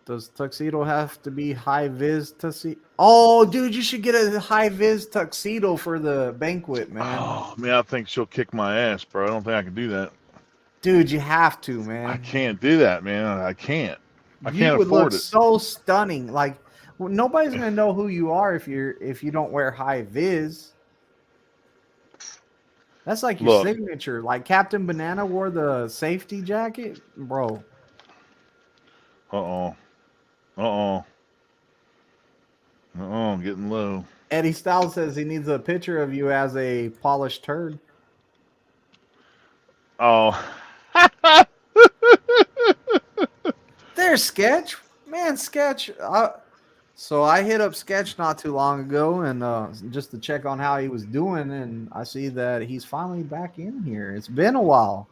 Does tuxedo have to be high vis tuxedo? Oh, dude, you should get a high vis tuxedo for the banquet, man. Oh man, I think she'll kick my ass, bro. I don't think I can do that. Dude, you have to, man. I can't do that, man. I can't. I You can't would afford look it. so stunning. Like nobody's gonna know who you are if you don't wear high vis. That's like your Look. signature. Like Captain Banana wore the safety jacket, bro. Getting low. Eddie Styles says he needs a picture of you as a polished turd. Oh. There's Sketch. Man, Sketch. So I hit up Sketch not too long ago and just to check on how he was doing, and I see that he's finally back in here. It's been a while.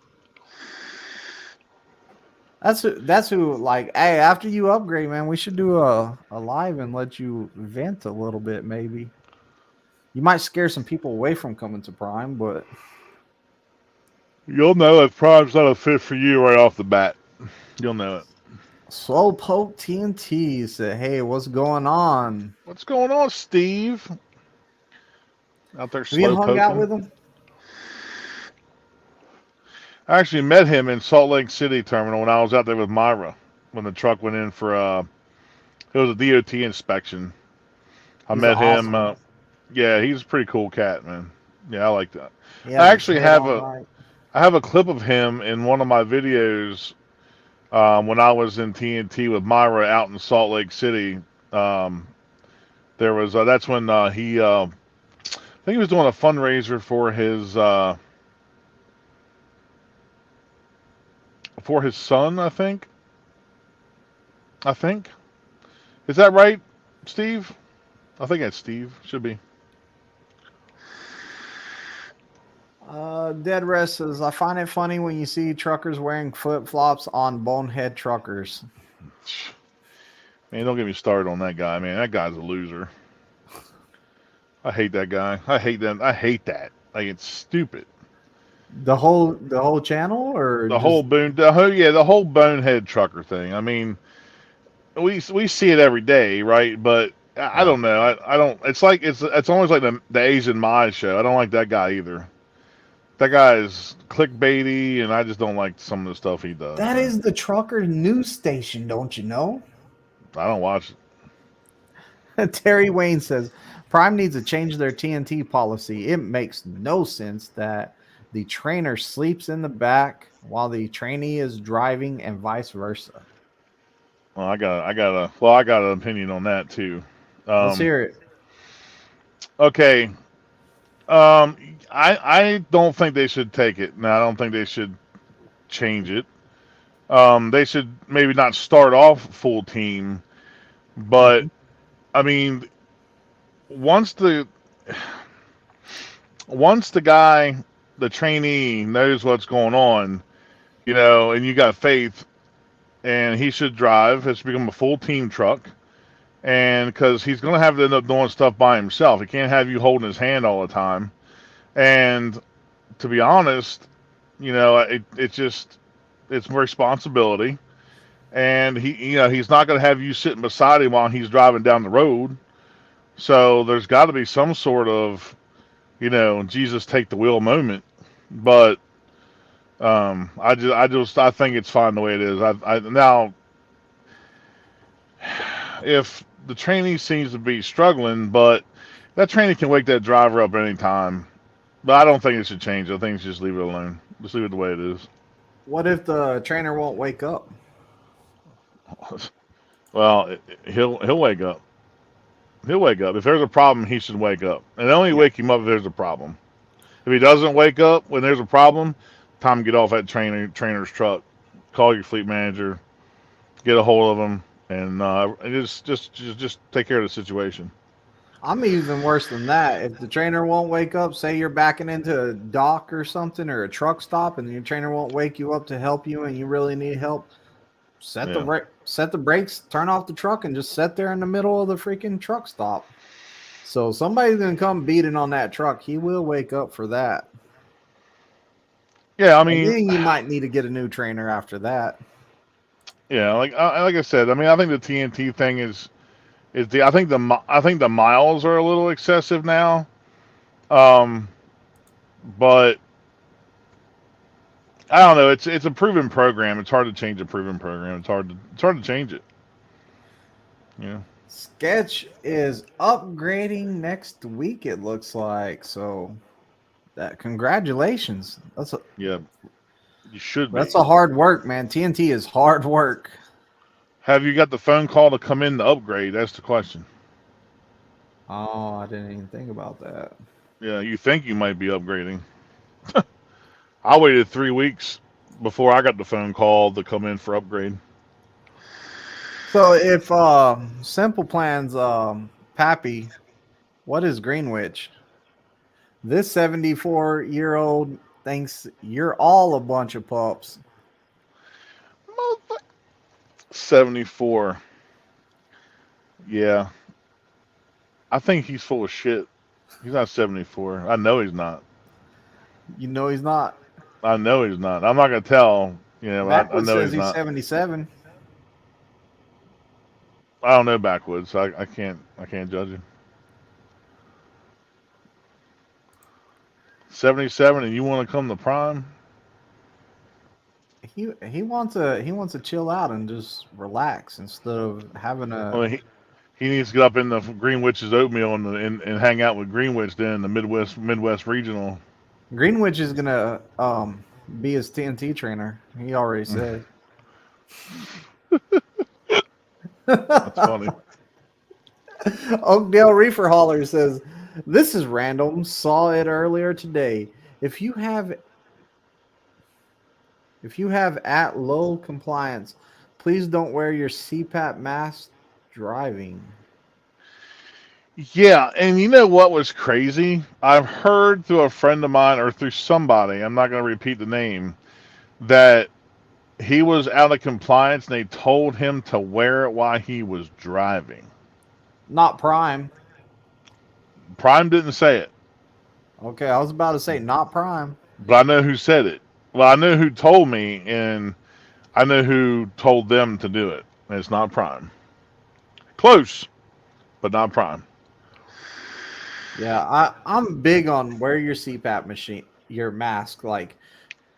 That's who like, hey, after you upgrade, man, we should do a live and let you vent a little bit, maybe. You might scare some people away from coming to Prime, but You'll know if Prime's not a fit for you right off the bat. You'll know it. Slowpoke TNT said, hey, what's going on? What's going on, Steve? Out there Have you hung out slowpoking? with him? I actually met him in Salt Lake City terminal when I was out there with Myra when the truck went in for it was a DOT inspection. I He's met him. awesome. Yeah, he's a pretty cool cat, man. Yeah, I like that. Yeah, I actually have all I have a clip of him in one of my videos when I was in TNT with Myra out in Salt Lake City. There was that's when he I think he was doing a fundraiser for his son, I think. Is that right, Steve? I think that's Steve. Should be. Dead Rest says, I find it funny when you see truckers wearing flip-flops on bonehead truckers. Man, don't get me started on that guy, man. That guy's a loser. I hate that guy. I hate that. Like, it's stupid. The whole channel, or The whole bonehead trucker thing. I mean, we see it every day, right? But I don't know. I don't. It's like it's almost like the Asian Mai show. I don't like that guy either. That guy is clickbaity, and I just don't like some of the stuff he does. That is the trucker news station, don't you know? I don't watch it. Terry Wayne says, Prime needs to change their TNT policy. It makes no sense that the trainer sleeps in the back while the trainee is driving and vice versa. Well, I got an opinion on that too. Let's hear it. Okay. I don't think they should take it. No, I don't think they should change it. They should maybe not start off full team, but Mhm. I mean, once the once the guy, the trainee, knows what's going on, and you got faith, and he should drive. It's become a full team truck, and because he's going to have to end up doing stuff by himself, he can't have you holding his hand all the time. And to be honest, it's just it's responsibility, and he's not going to have you sitting beside him while he's driving down the road. So there's got to be some sort of Jesus take the wheel moment. But I think it's fine the way it is. Now if the trainee seems to be struggling, but that trainee can wake that driver up anytime. But I don't think it should change. I think it's just leave it alone. Just leave it the way it is. What if the trainer won't wake up? Well, he'll wake up. He'll wake up. If there's a problem, he should wake up. And only wake him up if there's a problem. If he doesn't wake up when there's a problem, time to get off that trainer's truck. Call your fleet manager, get a hold of him, and just take care of the situation. I'm even worse than that. If the trainer won't wake up, say you're backing into a dock or something or a truck stop, and your trainer won't wake you up to help you, and you really need help, set the brakes, turn off the truck, and just sit there in the middle of the freaking truck stop. So somebody's gonna come beating on that truck. He will wake up for that. Yeah, I And mean, then you might need to get a new trainer after that. yeah, like I said, I mean, I think the TNT thing is I think the miles are a little excessive now. But I don't know. It's a proven program. It's hard to change a proven program. It's hard to change it. Yeah. Sketch is upgrading next week, it looks like. So that congratulations. Yeah. You should be. That's a hard work, man. TNT is hard work. Have you got the phone call to come in to upgrade? That's the question. Oh, I didn't even think about that. Yeah, you think you might be upgrading. I waited 3 weeks before I got the phone call to come in for upgrade. So if Simple Plan's Pappy, what is Greenwich? This 74-year-old thinks you're all a bunch of pups. 74. Yeah. I think he's full of shit. He's not 74. I know he's not. You know he's not. I know he's not. I'm not gonna tell. I Backwood know says he's not. 77. I don't know Backwoods. So I can't judge him. 77, and you want to come to Prime? He wants to chill out and just relax instead of having a. Well, he needs to get up in the Greenwich's oatmeal and hang out with Greenwich then in the Midwest Regional. Greenwich is gonna be his TNT trainer. He already said. That's funny. Oakdale Reefer Hauler says, "This is random. Saw it earlier today. If you have at low compliance, please don't wear your CPAP mask driving." Yeah, and you know what was crazy? I've heard through a friend of mine or through somebody, I'm not going to repeat the name, that he was out of compliance and they told him to wear it while he was driving. Not Prime. Prime didn't say it, Okay, I was about to say not Prime. but I know who said it. Well, I know who told me, and I know who told them to do it. And it's not Prime. Close, but not Prime. Yeah, I'm big on wear your CPAP your mask. Like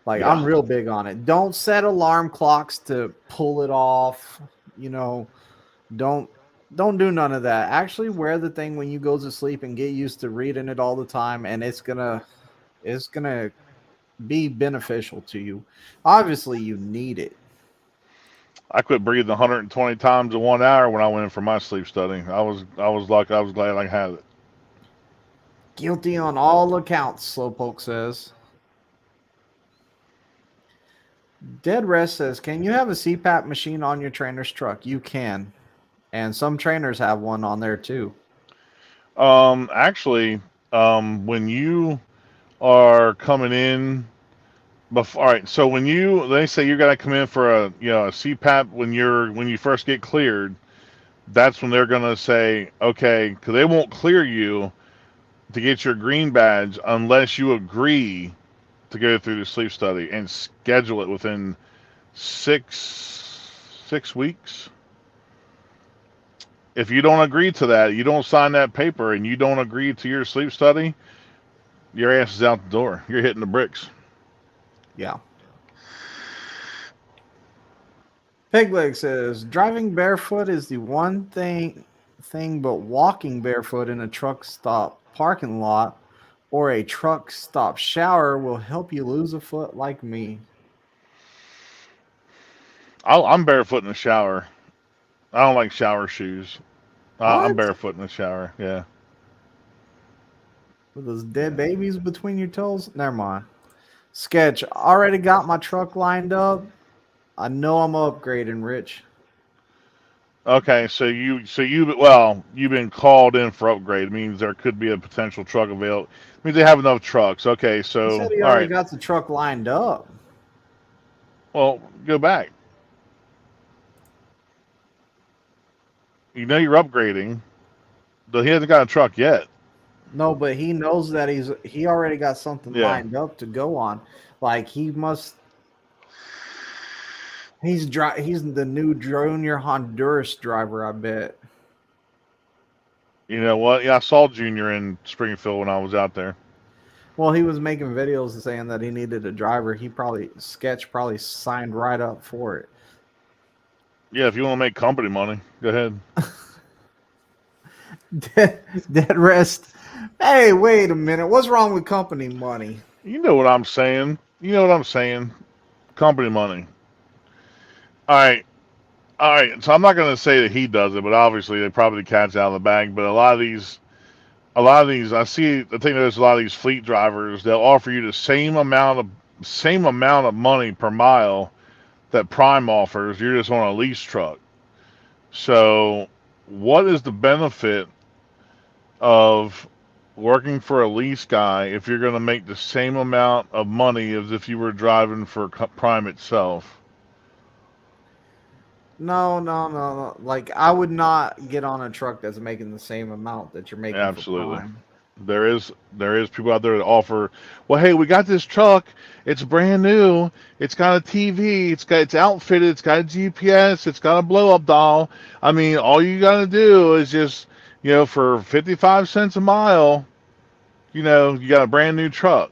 Yeah. I'm real big on it. Don't set alarm clocks to pull it off. Don't do none of that. Actually wear the thing when you go to sleep and get used to reading it all the time, and it's gonna be beneficial to you. Obviously you need it. I quit breathing 120 times in 1 hour when I went in for my sleep study. I was glad I had it. Guilty on all accounts, Slowpoke says. Dead Rest says, can you have a CPAP machine on your trainer's truck? You can. And some trainers have one on there too. Actually, when you are coming in, before, all right. So when they say you're gonna come in for a CPAP when you first get cleared, that's when they're gonna say, okay, because they won't clear you to get your green badge unless you agree to go through the sleep study and schedule it within six weeks. If you don't agree to that, you don't sign that paper, and you don't agree to your sleep study, your ass is out the door. You're hitting the bricks. Yeah. Pigleg says, driving barefoot is the one thing, but walking barefoot in a truck stop parking lot or a truck stop shower will help you lose a foot like me. I'm barefoot in the shower. I don't like shower shoes. I'm What? barefoot in the shower. Yeah. With those dead babies between your toes? Never mind. Sketch, already got my truck lined up. I know I'm upgrading, Rich. Okay, you've been called in for upgrade. It means there could be a potential truck available. It means they have enough trucks. Okay, He so said he all already right. got the truck lined up. Well, go back. You know you're upgrading. He hasn't got a truck yet. No, but he knows that he already got something Yeah. lined up to go on. Like he must. He's the new Junior Honduras driver, I bet. You know what? Yeah, I saw Junior in Springfield when I was out there. Well, he was making videos saying that he needed a driver. Sketch probably signed right up for it. Yeah, if you want to make company money, go ahead. Dead Rest. Hey, wait a minute. What's wrong with company money? You know what I'm saying. Company money. All right. So I'm not going to say that he does it, but obviously they probably catch out of the bag. But a lot of these, I think there's a lot of these fleet drivers. They'll offer you the same amount of money per mile that Prime offers. You're just on a lease truck. So, what is the benefit of working for a lease guy if you're going to make the same amount of money as if you were driving for Prime itself? No. Like I would not get on a truck that's making the same amount that you're making. Absolutely. For Prime. There is people out there that offer, well, hey, we got this truck. It's brand new. It's got a TV. It's outfitted. It's got a GPS. It's got a blow up doll. I mean, all you got to do is just, for 55 cents a mile, you got a brand new truck.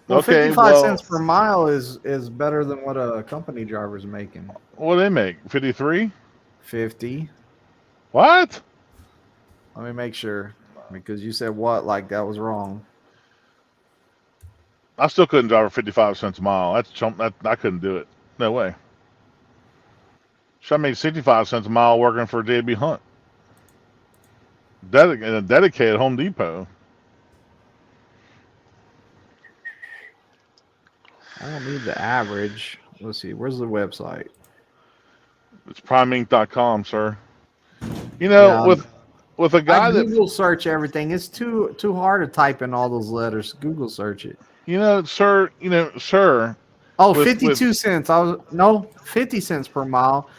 Well, Okay, 55 cents per mile is better than what a company driver's making. What do they make? 53? 50. What? Let me make sure. Because you said what? Like that was wrong. I still couldn't drive for 55 cents a mile. That's chump. I couldn't do it. No way. I made 65 cents a mile working for JB Hunt. A dedicated Home Depot. I don't need the average. Let's see. Where's the website? It's primeinc.com, sir. With a guy that Google search everything. It's too hard to type in all those letters. Google search it. Sir. Oh, 52 cents. 50 cents per mile.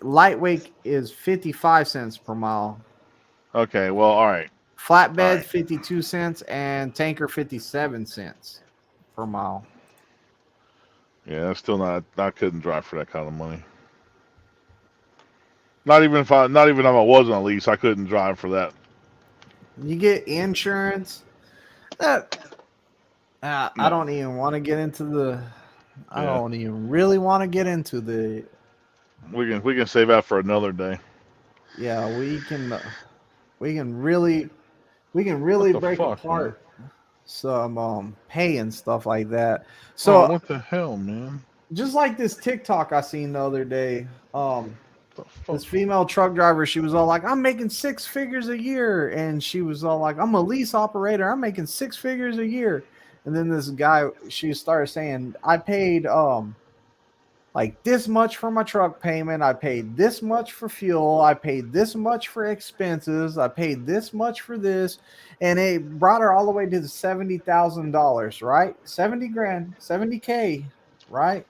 Lightweight is 55 cents per mile. Okay, well, all right. Flatbed, All right. 52 cents, and tanker, 57 cents per mile. Yeah, that's still not. I couldn't drive for that kind of money. Not even if I was on a lease, I couldn't drive for that. You get insurance. I don't even want to get into the. I don't even really want to get into the. We can save that for another day. Yeah, we can really break apart some pay and stuff like that. So what the hell, man? just like this TikTok I seen the other day. This female truck driver, she was all like, I'm making 6 figures a year. And she was all like, I'm a lease operator. I'm making 6 figures a year. And then this guy, she started saying, I paid like this much for my truck payment. I paid this much for fuel. I paid this much for expenses. I paid this much for this. And it brought her all the way to the $70,000, right? 70 grand, 70K, right?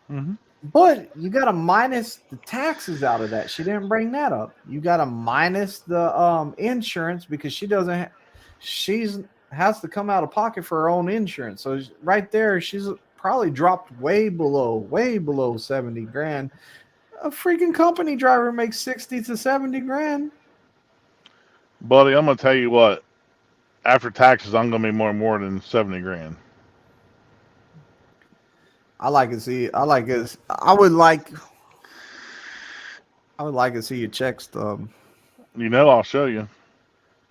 Mm-hmm. But you got to minus the taxes out of that. She didn't bring that up. You got to minus the insurance because she doesn't. She's has to come out of pocket for her own insurance. So right there, she's probably dropped way below 70 grand. A freaking company driver makes 60 to 70 grand. Buddy, I'm gonna tell you what. After taxes, I'm gonna be more than 70 grand. I like to see. I would like to see your check stub. You know, I'll show you.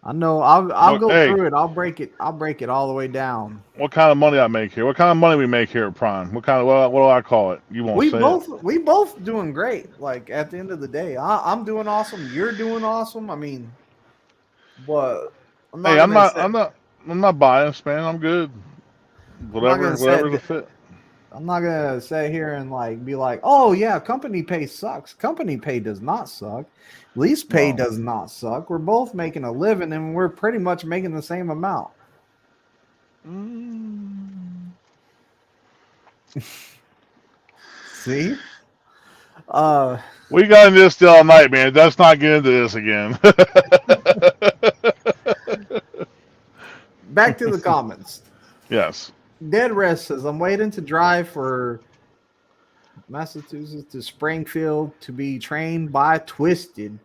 I know. I'll go Hey. through it. I'll break it all the way down. What kind of money I make here? What kind of money we make here at Prime? What do I call it? You won't We say both doing great. Like at the end of the day, I'm doing awesome. You're doing awesome. I mean, but it. Hey, I'm not biased, man. I'm good. Whatever's a fit. I'm not gonna sit here and like be like, oh yeah, company pay sucks. Company pay does not suck. Lease pay does not suck. We're both making a living and we're pretty much making the same amount. See? We got into this all night, man. Let's not get into this again. Back to the comments. Yes. Dead Rest says, I'm waiting to drive for Massachusetts to Springfield to be trained by Twisted.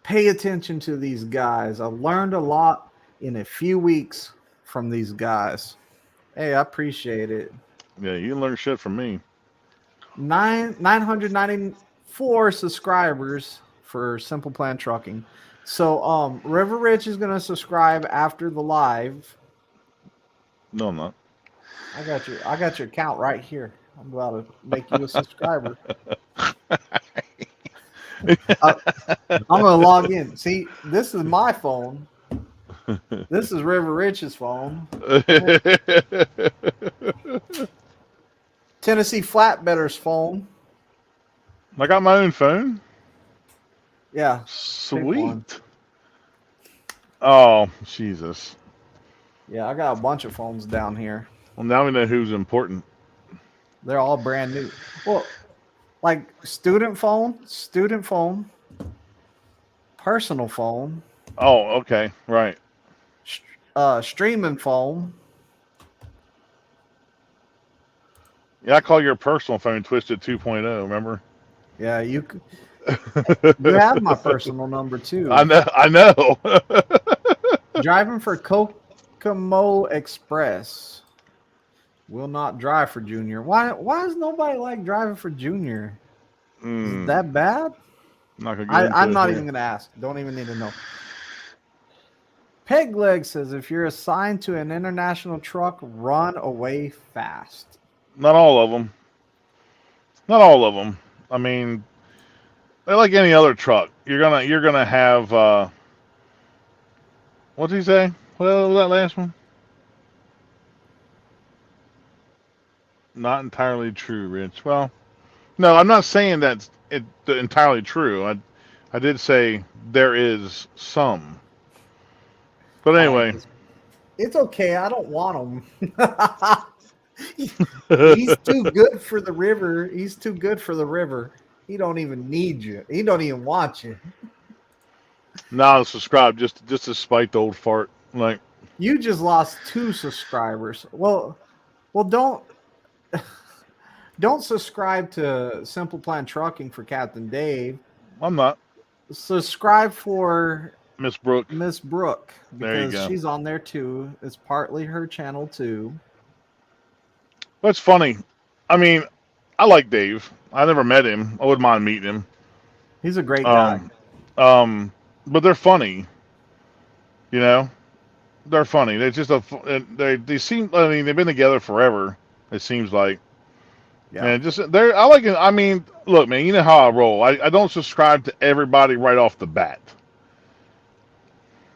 Pay attention to these guys. I learned a lot in a few weeks from these guys. Hey, I appreciate it. Yeah, you can learn shit from me. 994 subscribers for Simple Plan Trucking. So River Rich is gonna subscribe after the live. No, I'm not. I got your account right here. I'm about to make you a subscriber. I'm gonna log in. See, this is my phone. This is River Rich's phone. Tennessee Flatbedder's phone. I got my own phone. Yeah. Sweet. Oh, Jesus. Yeah, I got a bunch of phones down here. Well, now we know who's important. They're all brand new. Well, like student phone, personal phone. Oh, okay. Right. Streaming phone. Yeah, I call your personal phone Twisted 2.0, remember? Yeah, you have my personal number too. I know. Driving for Kokomo Express. Will not drive for Junior. Why is nobody like driving for Junior? Is that bad? I'm not even gonna ask. Don't even need to know. Pegleg says if you're assigned to an international truck, run away fast. Not all of them. Not all of them. I mean, they're like any other truck. You're gonna have. What's he say? What was that last one? Not entirely true, Rich. Well, no, I'm not saying that's entirely true. I did say there is some. But anyway. It's okay. I don't want him. He's too good for the river. He's too good for the river. He don't even need you. He don't even want you. Now subscribe just to spite the old fart. Like you just lost 2 subscribers. Well, don't subscribe to Simple Plan Trucking for Captain Dave. I'm not. Subscribe for Miss Brooke. Because she's on there too. It's partly her channel too. That's funny. I mean, I like Dave. I never met him. I wouldn't mind meeting him. He's a great guy. But they're funny. You know, they're funny. They're just they seem. I mean, they've been together forever. It seems like. Yeah. And just there, I like it. I mean, look, man, you know how I roll. I don't subscribe to everybody right off the bat.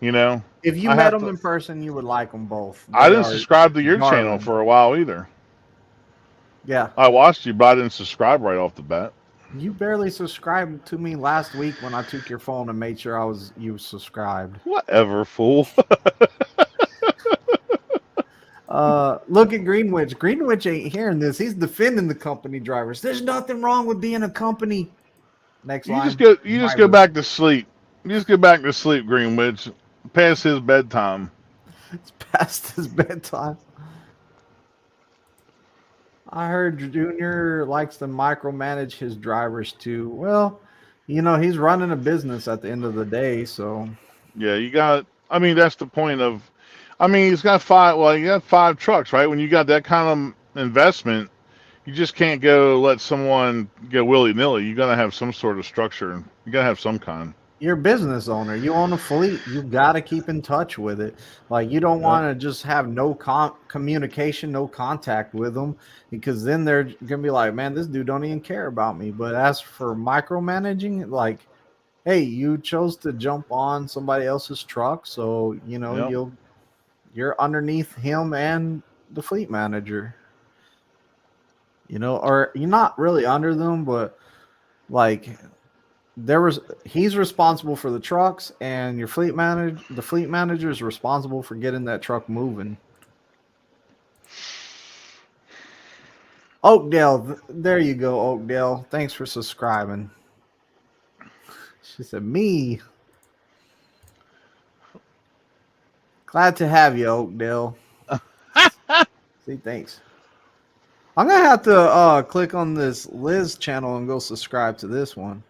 You know, If you I met have them to. in person, you would like them both. I They didn't are subscribe to your channel darling. for a while either. Yeah. I watched you, but I didn't subscribe right off the bat. You barely subscribed to me last week when I took your phone and made sure you subscribed. Whatever, fool. Look at Greenwich. Greenwich ain't hearing this. He's defending the company drivers. There's nothing wrong with being a company. Next You line. just go. You just go driver. back to sleep. You just go back to sleep, Greenwich. Past his bedtime. It's past his bedtime. I heard Junior likes to micromanage his drivers too. Well, you know, he's running a business at the end of the day, so Yeah, you got. I mean, that's the point of. I mean, he's got five. Well, you got 5 trucks, right? When you got that kind of investment, you just can't go let someone go willy nilly. You gotta have some sort of structure. You gotta have some kind. you're a business owner. You own a fleet. You got to keep in touch with it. Like, you don't Yep. want to just have no communication, no contact with them, because then they're gonna be like, man, this dude don't even care about me. But as for micromanaging, like, hey, you chose to jump on somebody else's truck, so you know Yep. you're underneath him and the fleet manager. You know, or you're not really under them, but like he's responsible for the trucks, and the fleet manager is responsible for getting that truck moving. Oakdale, there you go, Oakdale. Thanks for subscribing. She said, me. Glad to have you, Oakdale. See, thanks. I'm gonna have to click on this Liz channel and go subscribe to this one.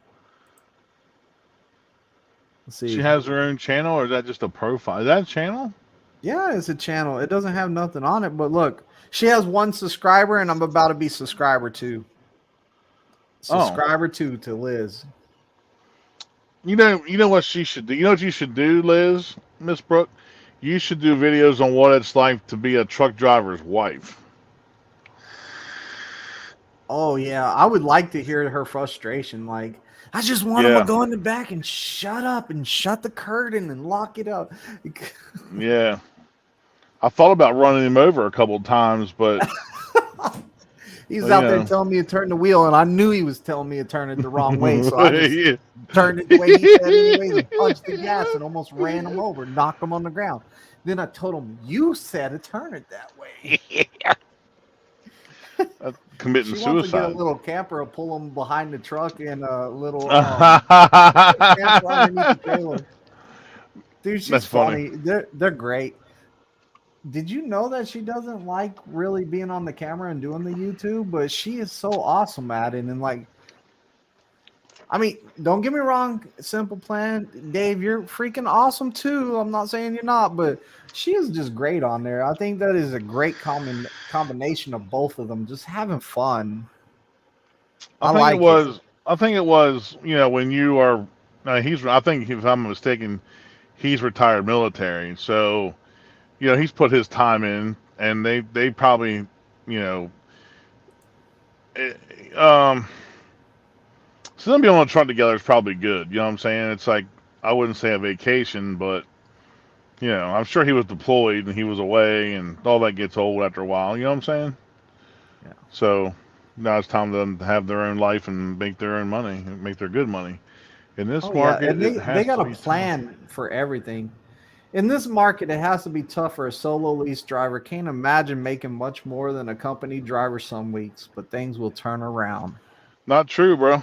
Let's see. She has her own channel, or is that just a profile? Is that a channel? Yeah, it's a channel. It doesn't have nothing on it, but look, she has 1 subscriber, and I'm about to be subscriber 2. Subscriber 2 to Liz. You know what she should do. You know what you should do, Liz, Miss Brooke. You should do videos on what it's like to be a truck driver's wife. Oh yeah, I would like to hear her frustration. Like, I just want him to go in the back and shut up and shut the curtain and lock it up. Yeah, I thought about running him over a couple of times, but He's out there telling me to turn the wheel, and I knew he was telling me to turn it the wrong way, so I just turned it the way he said anyways and punched the gas and almost ran him over, knocked him on the ground. Then I told him, you said to turn it that way. committing She wants to get a suicide. little camper, pull him behind the truck, and a little camper underneath the trailer. Dude, she's That's funny. They're great. Did you know that she doesn't like really being on the camera and doing the YouTube, but she is so awesome at it. And like, I mean, don't get me wrong, Simple Plan, Dave, you're freaking awesome too. I'm not saying you're not, but she is just great on there. I think that is a great combination of both of them, just having fun. I think it was. You know, when you are, I think if I'm mistaken, he's retired military, so you know he's put his time in, and they probably, you know, so them being on a truck together is probably good. You know what I'm saying? It's like, I wouldn't say a vacation, but you know, I'm sure he was deployed and he was away, and all that gets old after a while. You know what I'm saying? Yeah. So now it's time for them to have their own life and make their own money, and make their good money. In this market, and it has they got to a be plan for everything. In this market, it has to be tough for a solo lease driver. Can't imagine making much more than a company driver some weeks, but things will turn around. Not true, bro.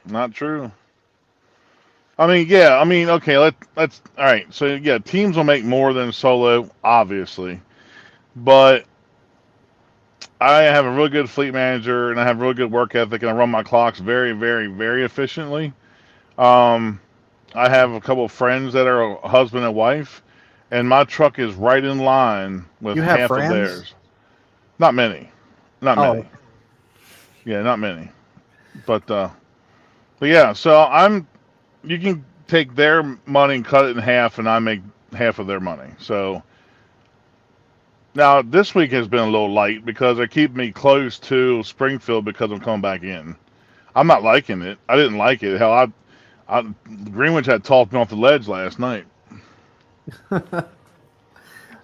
Not true. I mean, yeah. I mean, okay. Let's. All right. So yeah, teams will make more than solo, obviously, but I have a really good fleet manager, and I have really good work ethic, and I run my clocks very, very, very efficiently. I have a couple of friends that are a husband and wife, and my truck is right in line with You have half friends? of theirs. Not many. Not Oh. many. Yeah, not many. But yeah, so you can take their money and cut it in half, and I make half of their money. So Now this week has been a little light because they keep me close to Springfield because I'm coming back in. I'm not liking it. I didn't like it. Hell, Greenwich had talked me off the ledge last night.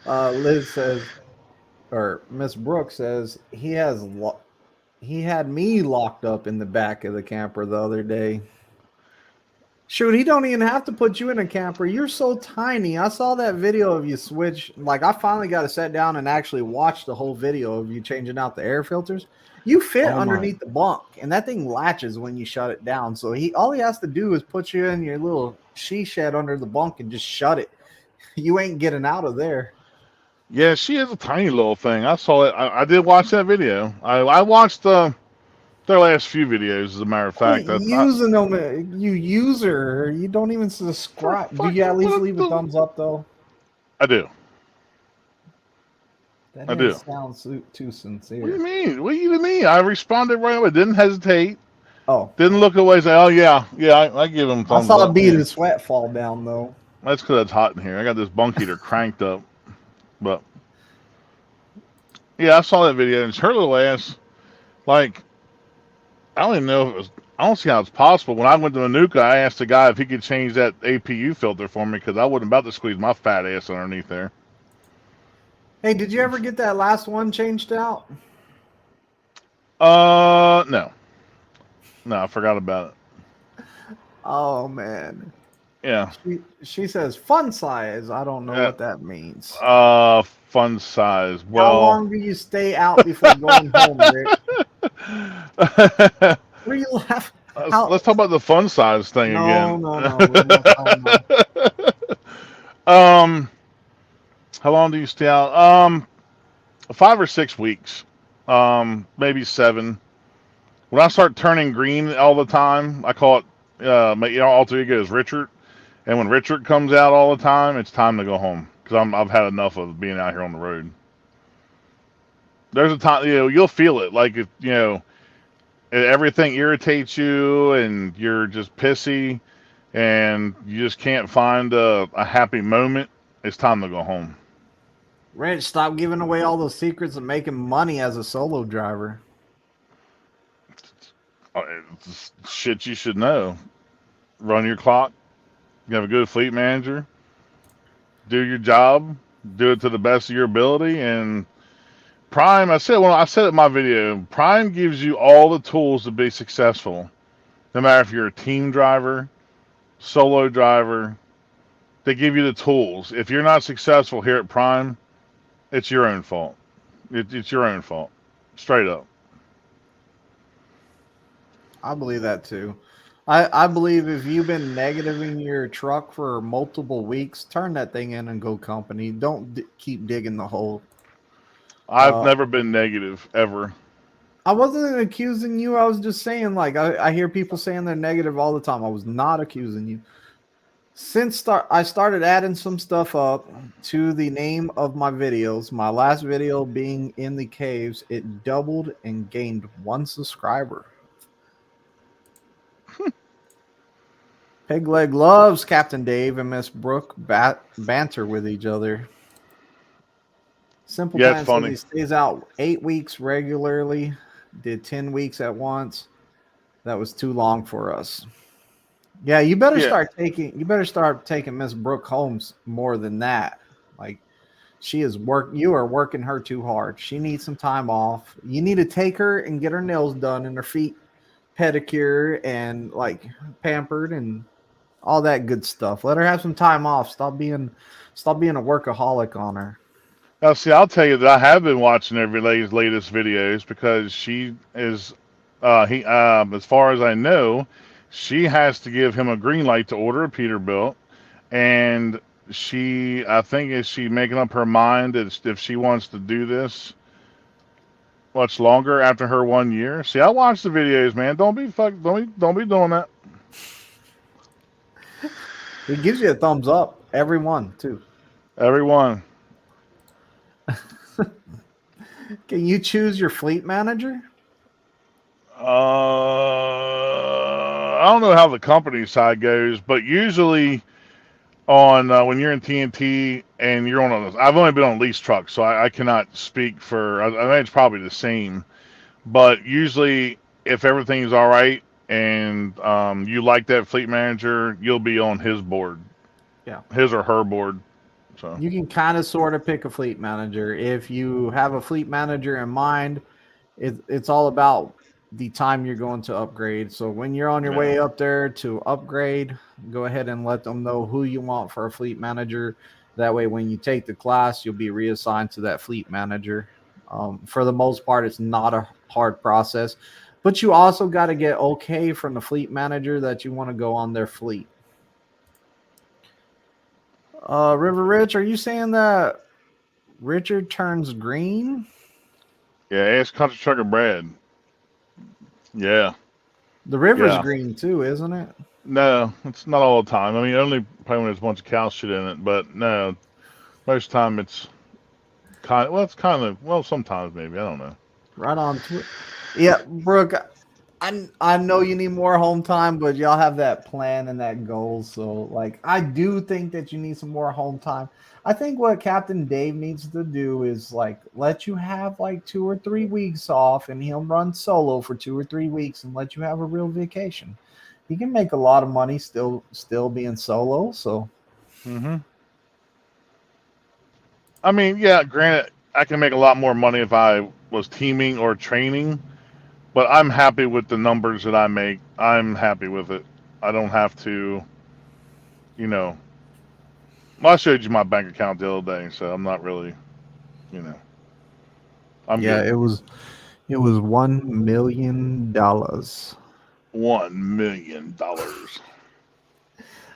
Liz says, or Miss Brooks says, he had me locked up in the back of the camper the other day. Shoot, he don't even have to put you in a camper. You're so tiny. I saw that video of you switch. Like, I finally got to sit down and actually watch the whole video of you changing out the air filters. You fit underneath the bunk, and that thing latches when you shut it down. So all he has to do is put you in your little she shed under the bunk and just shut it. You ain't getting out of there. Yeah, she is a tiny little thing. I saw it. I did watch that video. I watched their last few videos, as a matter of fact. Using them, you user. You don't even subscribe. Do you at least leave a thumbs up, though? I do. That didn't sound too sincere. What do you mean? What do you mean? I responded right away. Didn't hesitate. Oh. Didn't look away and say, oh, yeah, I give him thumbs up. I saw a bead of sweat fall down, though. That's because it's hot in here. I got this bunk heater cranked up. But, yeah, I saw that video, and it's her little ass. Like, I don't even know if it was, I don't see how it's possible. When I went to Manuka, I asked the guy if he could change that APU filter for me because I wasn't about to squeeze my fat ass underneath there. Hey, did you ever get that last one changed out? No. No, I forgot about it. Oh, man. Yeah. She says fun size. I don't know what that means. Fun size. Well, how long do you stay out before going home, Rick? What are you laughing? Let's talk about the fun size thing again. No. How long do you stay out? 5 or 6 weeks. Maybe 7. When I start turning green all the time, I call it my alter ego is Richard. And when Richard comes out all the time, it's time to go home because I've had enough of being out here on the road. There's a time, you'll feel it. Like, if, everything irritates you and you're just pissy and you just can't find a happy moment, it's time to go home. Rich, stop giving away all those secrets of making money as a solo driver. It's shit you should know. Run your clock. You have a good fleet manager. Do your job. Do it to the best of your ability. And Prime, I said it in my video, Prime gives you all the tools to be successful. No matter if you're a team driver, solo driver, they give you the tools. If you're not successful here at Prime, it's your own fault. It's your own fault. Straight up. I believe that too. I believe if you've been negativing your truck for multiple weeks, turn that thing in and go company. Don't keep digging the hole. I've never been negative, ever. I wasn't accusing you. I was just saying, like, I hear people saying they're negative all the time. I was not accusing you. Since I started adding some stuff up to the name of my videos, my last video being in the caves, it doubled and gained 1 subscriber. Pegleg loves Captain Dave and Miss Brooke banter with each other. Simple Plan says he stays out 8 weeks regularly, did 10 weeks at once. That was too long for us. Yeah, you better start taking Miss Brooke Holmes more than that. Like, you are working her too hard. She needs some time off. You need to take her and get her nails done and her feet pedicure and like pampered and all that good stuff. Let her have some time off. Stop being a workaholic on her. Now, see, I'll tell you that I have been watching every latest videos because she is, as far as I know, she has to give him a green light to order a Peterbilt, and I think is she making up her mind if she wants to do this much longer after her 1 year. See, I watch the videos, man. Don't be doing that. He gives you a thumbs up. Every one, too. Every one. Can you choose your fleet manager? I don't know how the company side goes, but usually on when you're in TNT and you're on a, I've only been on lease trucks, so I cannot speak for. I think it's probably the same, but usually if everything is all right and you like that fleet manager, you'll be on his board, Yeah. his or her board. So You can kind of sort of pick a fleet manager. If you have a fleet manager in mind, it's all about the time you're going to upgrade. So when you're on your way up there to upgrade, go ahead and let them know who you want for a fleet manager. That way, when you take the class, you'll be reassigned to that fleet manager. For the most part, it's not a hard process, but you also got to get okay from the fleet manager that you want to go on their fleet. River Rich, are you saying that Richard turns green? yeah, ask Country Trucker Brad. Yeah. The river's Yeah. green too, isn't it? No, it's not all the time. I mean, only probably when there's a bunch of cow shit in it, but no, most of the time it's kind of, well, it's kind of, well, sometimes maybe, I don't know. Right on. Yeah, Brooke, I know you need more home time, but y'all have that plan and that goal. So, like, I do think that you need some more home time. I think what Captain Dave needs to do is like let you have like 2 or 3 weeks off, and he'll run solo for 2 or 3 weeks and let you have a real vacation. He can make a lot of money still being solo. So, I mean, yeah, granted, I can make a lot more money if I was teaming or training, but I'm happy with the numbers that I make. I'm happy with it. I don't have to, you know. Well, I showed you my bank account the other day, so I'm not really, you know. I'm good. it was $1 million. $1 million.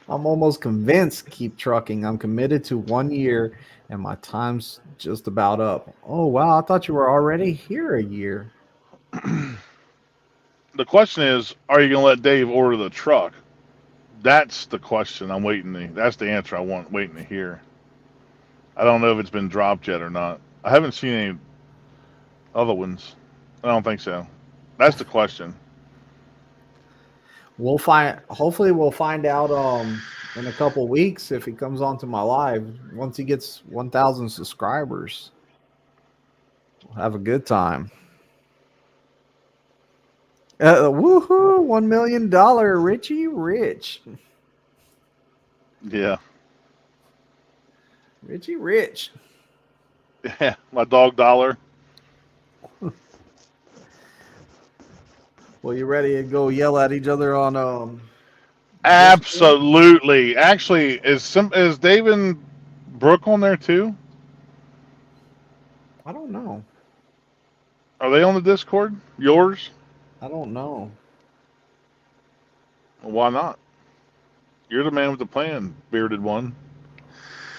I'm almost convinced to keep trucking. I'm committed to 1 year and my time's just about up. Oh, wow. I thought you were already here a year. The question is, are you going to let Dave order the truck? That's the question I'm waiting to, that's the answer I want, waiting to hear. I don't know if it's been dropped yet or not. I haven't seen any other ones. I don't think so. That's the question. Hopefully we'll find out in a couple weeks if he comes onto my live. Once he gets 1,000 subscribers, we'll have a good time. Woohoo! $1 million, Richie Rich. Yeah. Richie Rich. Yeah, my dog Dollar. Well, you ready to go yell at each other on Absolutely. Actually, is Dave and Brooke on there too? I don't know. Are they on the Discord? Yours? I don't know. Well, why not? You're the man with the plan, bearded one.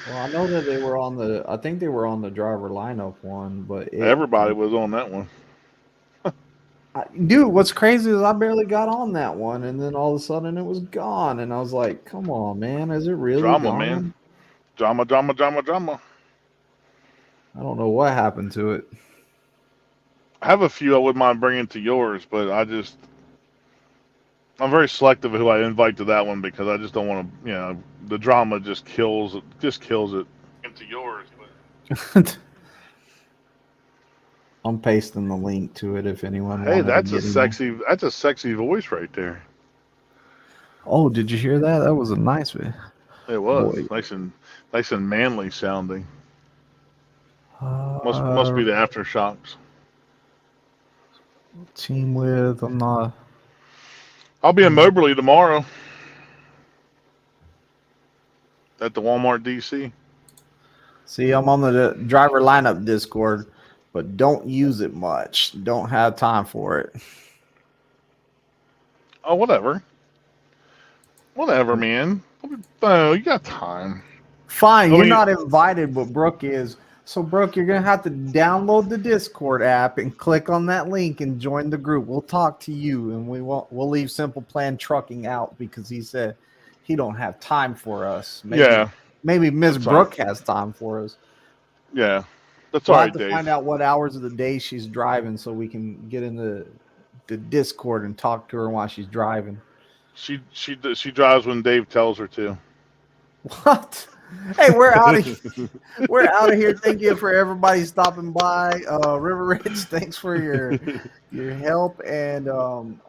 Well, I know that they were on the. I think they were on the driver lineup one, but Everybody was on that one. Dude, what's crazy is I barely got on that one, and then all of a sudden it was gone, and I was like, "Come on, man, is it really Drama, gone?" man. Drama, drama, drama, drama. I don't know what happened to it. I have a few I wouldn't mind bringing to yours, but I'm very selective of who I invite to that one because I just don't want to, the drama just kills it. Into yours, but I'm pasting the link to it if anyone. Hey, wanted that's to a get in there. sexy voice right there. Oh, did you hear that? That was a nice one. It was Boy. nice and manly sounding. Must be the aftershocks. Team with. I'm not. I'll be in Moberly tomorrow at the Walmart DC. See, I'm on the driver lineup Discord, but don't use it much. Don't have time for it. Oh, whatever, man. Oh, you got time. Fine, you're not invited, but Brooke is. So, Brooke, you're going to have to download the Discord app and click on that link and join the group. We'll talk to you, and we'll leave Simple Plan Trucking out because he said he don't have time for us. Maybe Ms. Brooke has time for us. Yeah, that's we'll all right, have to Dave. find out what hours of the day she's driving so we can get in the Discord and talk to her while she's driving. She drives when Dave tells her to. What? Hey, we're out of here. We're out of here. Thank you for everybody stopping by. River Rich, thanks for your help. And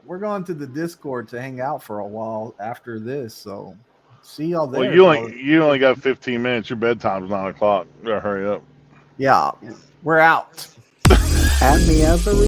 we're going to the Discord to hang out for a while after this. So see y'all there. Well, you only got 15 minutes. Your bedtime's 9 o'clock. You gotta hurry up. Yeah, we're out. Add me as a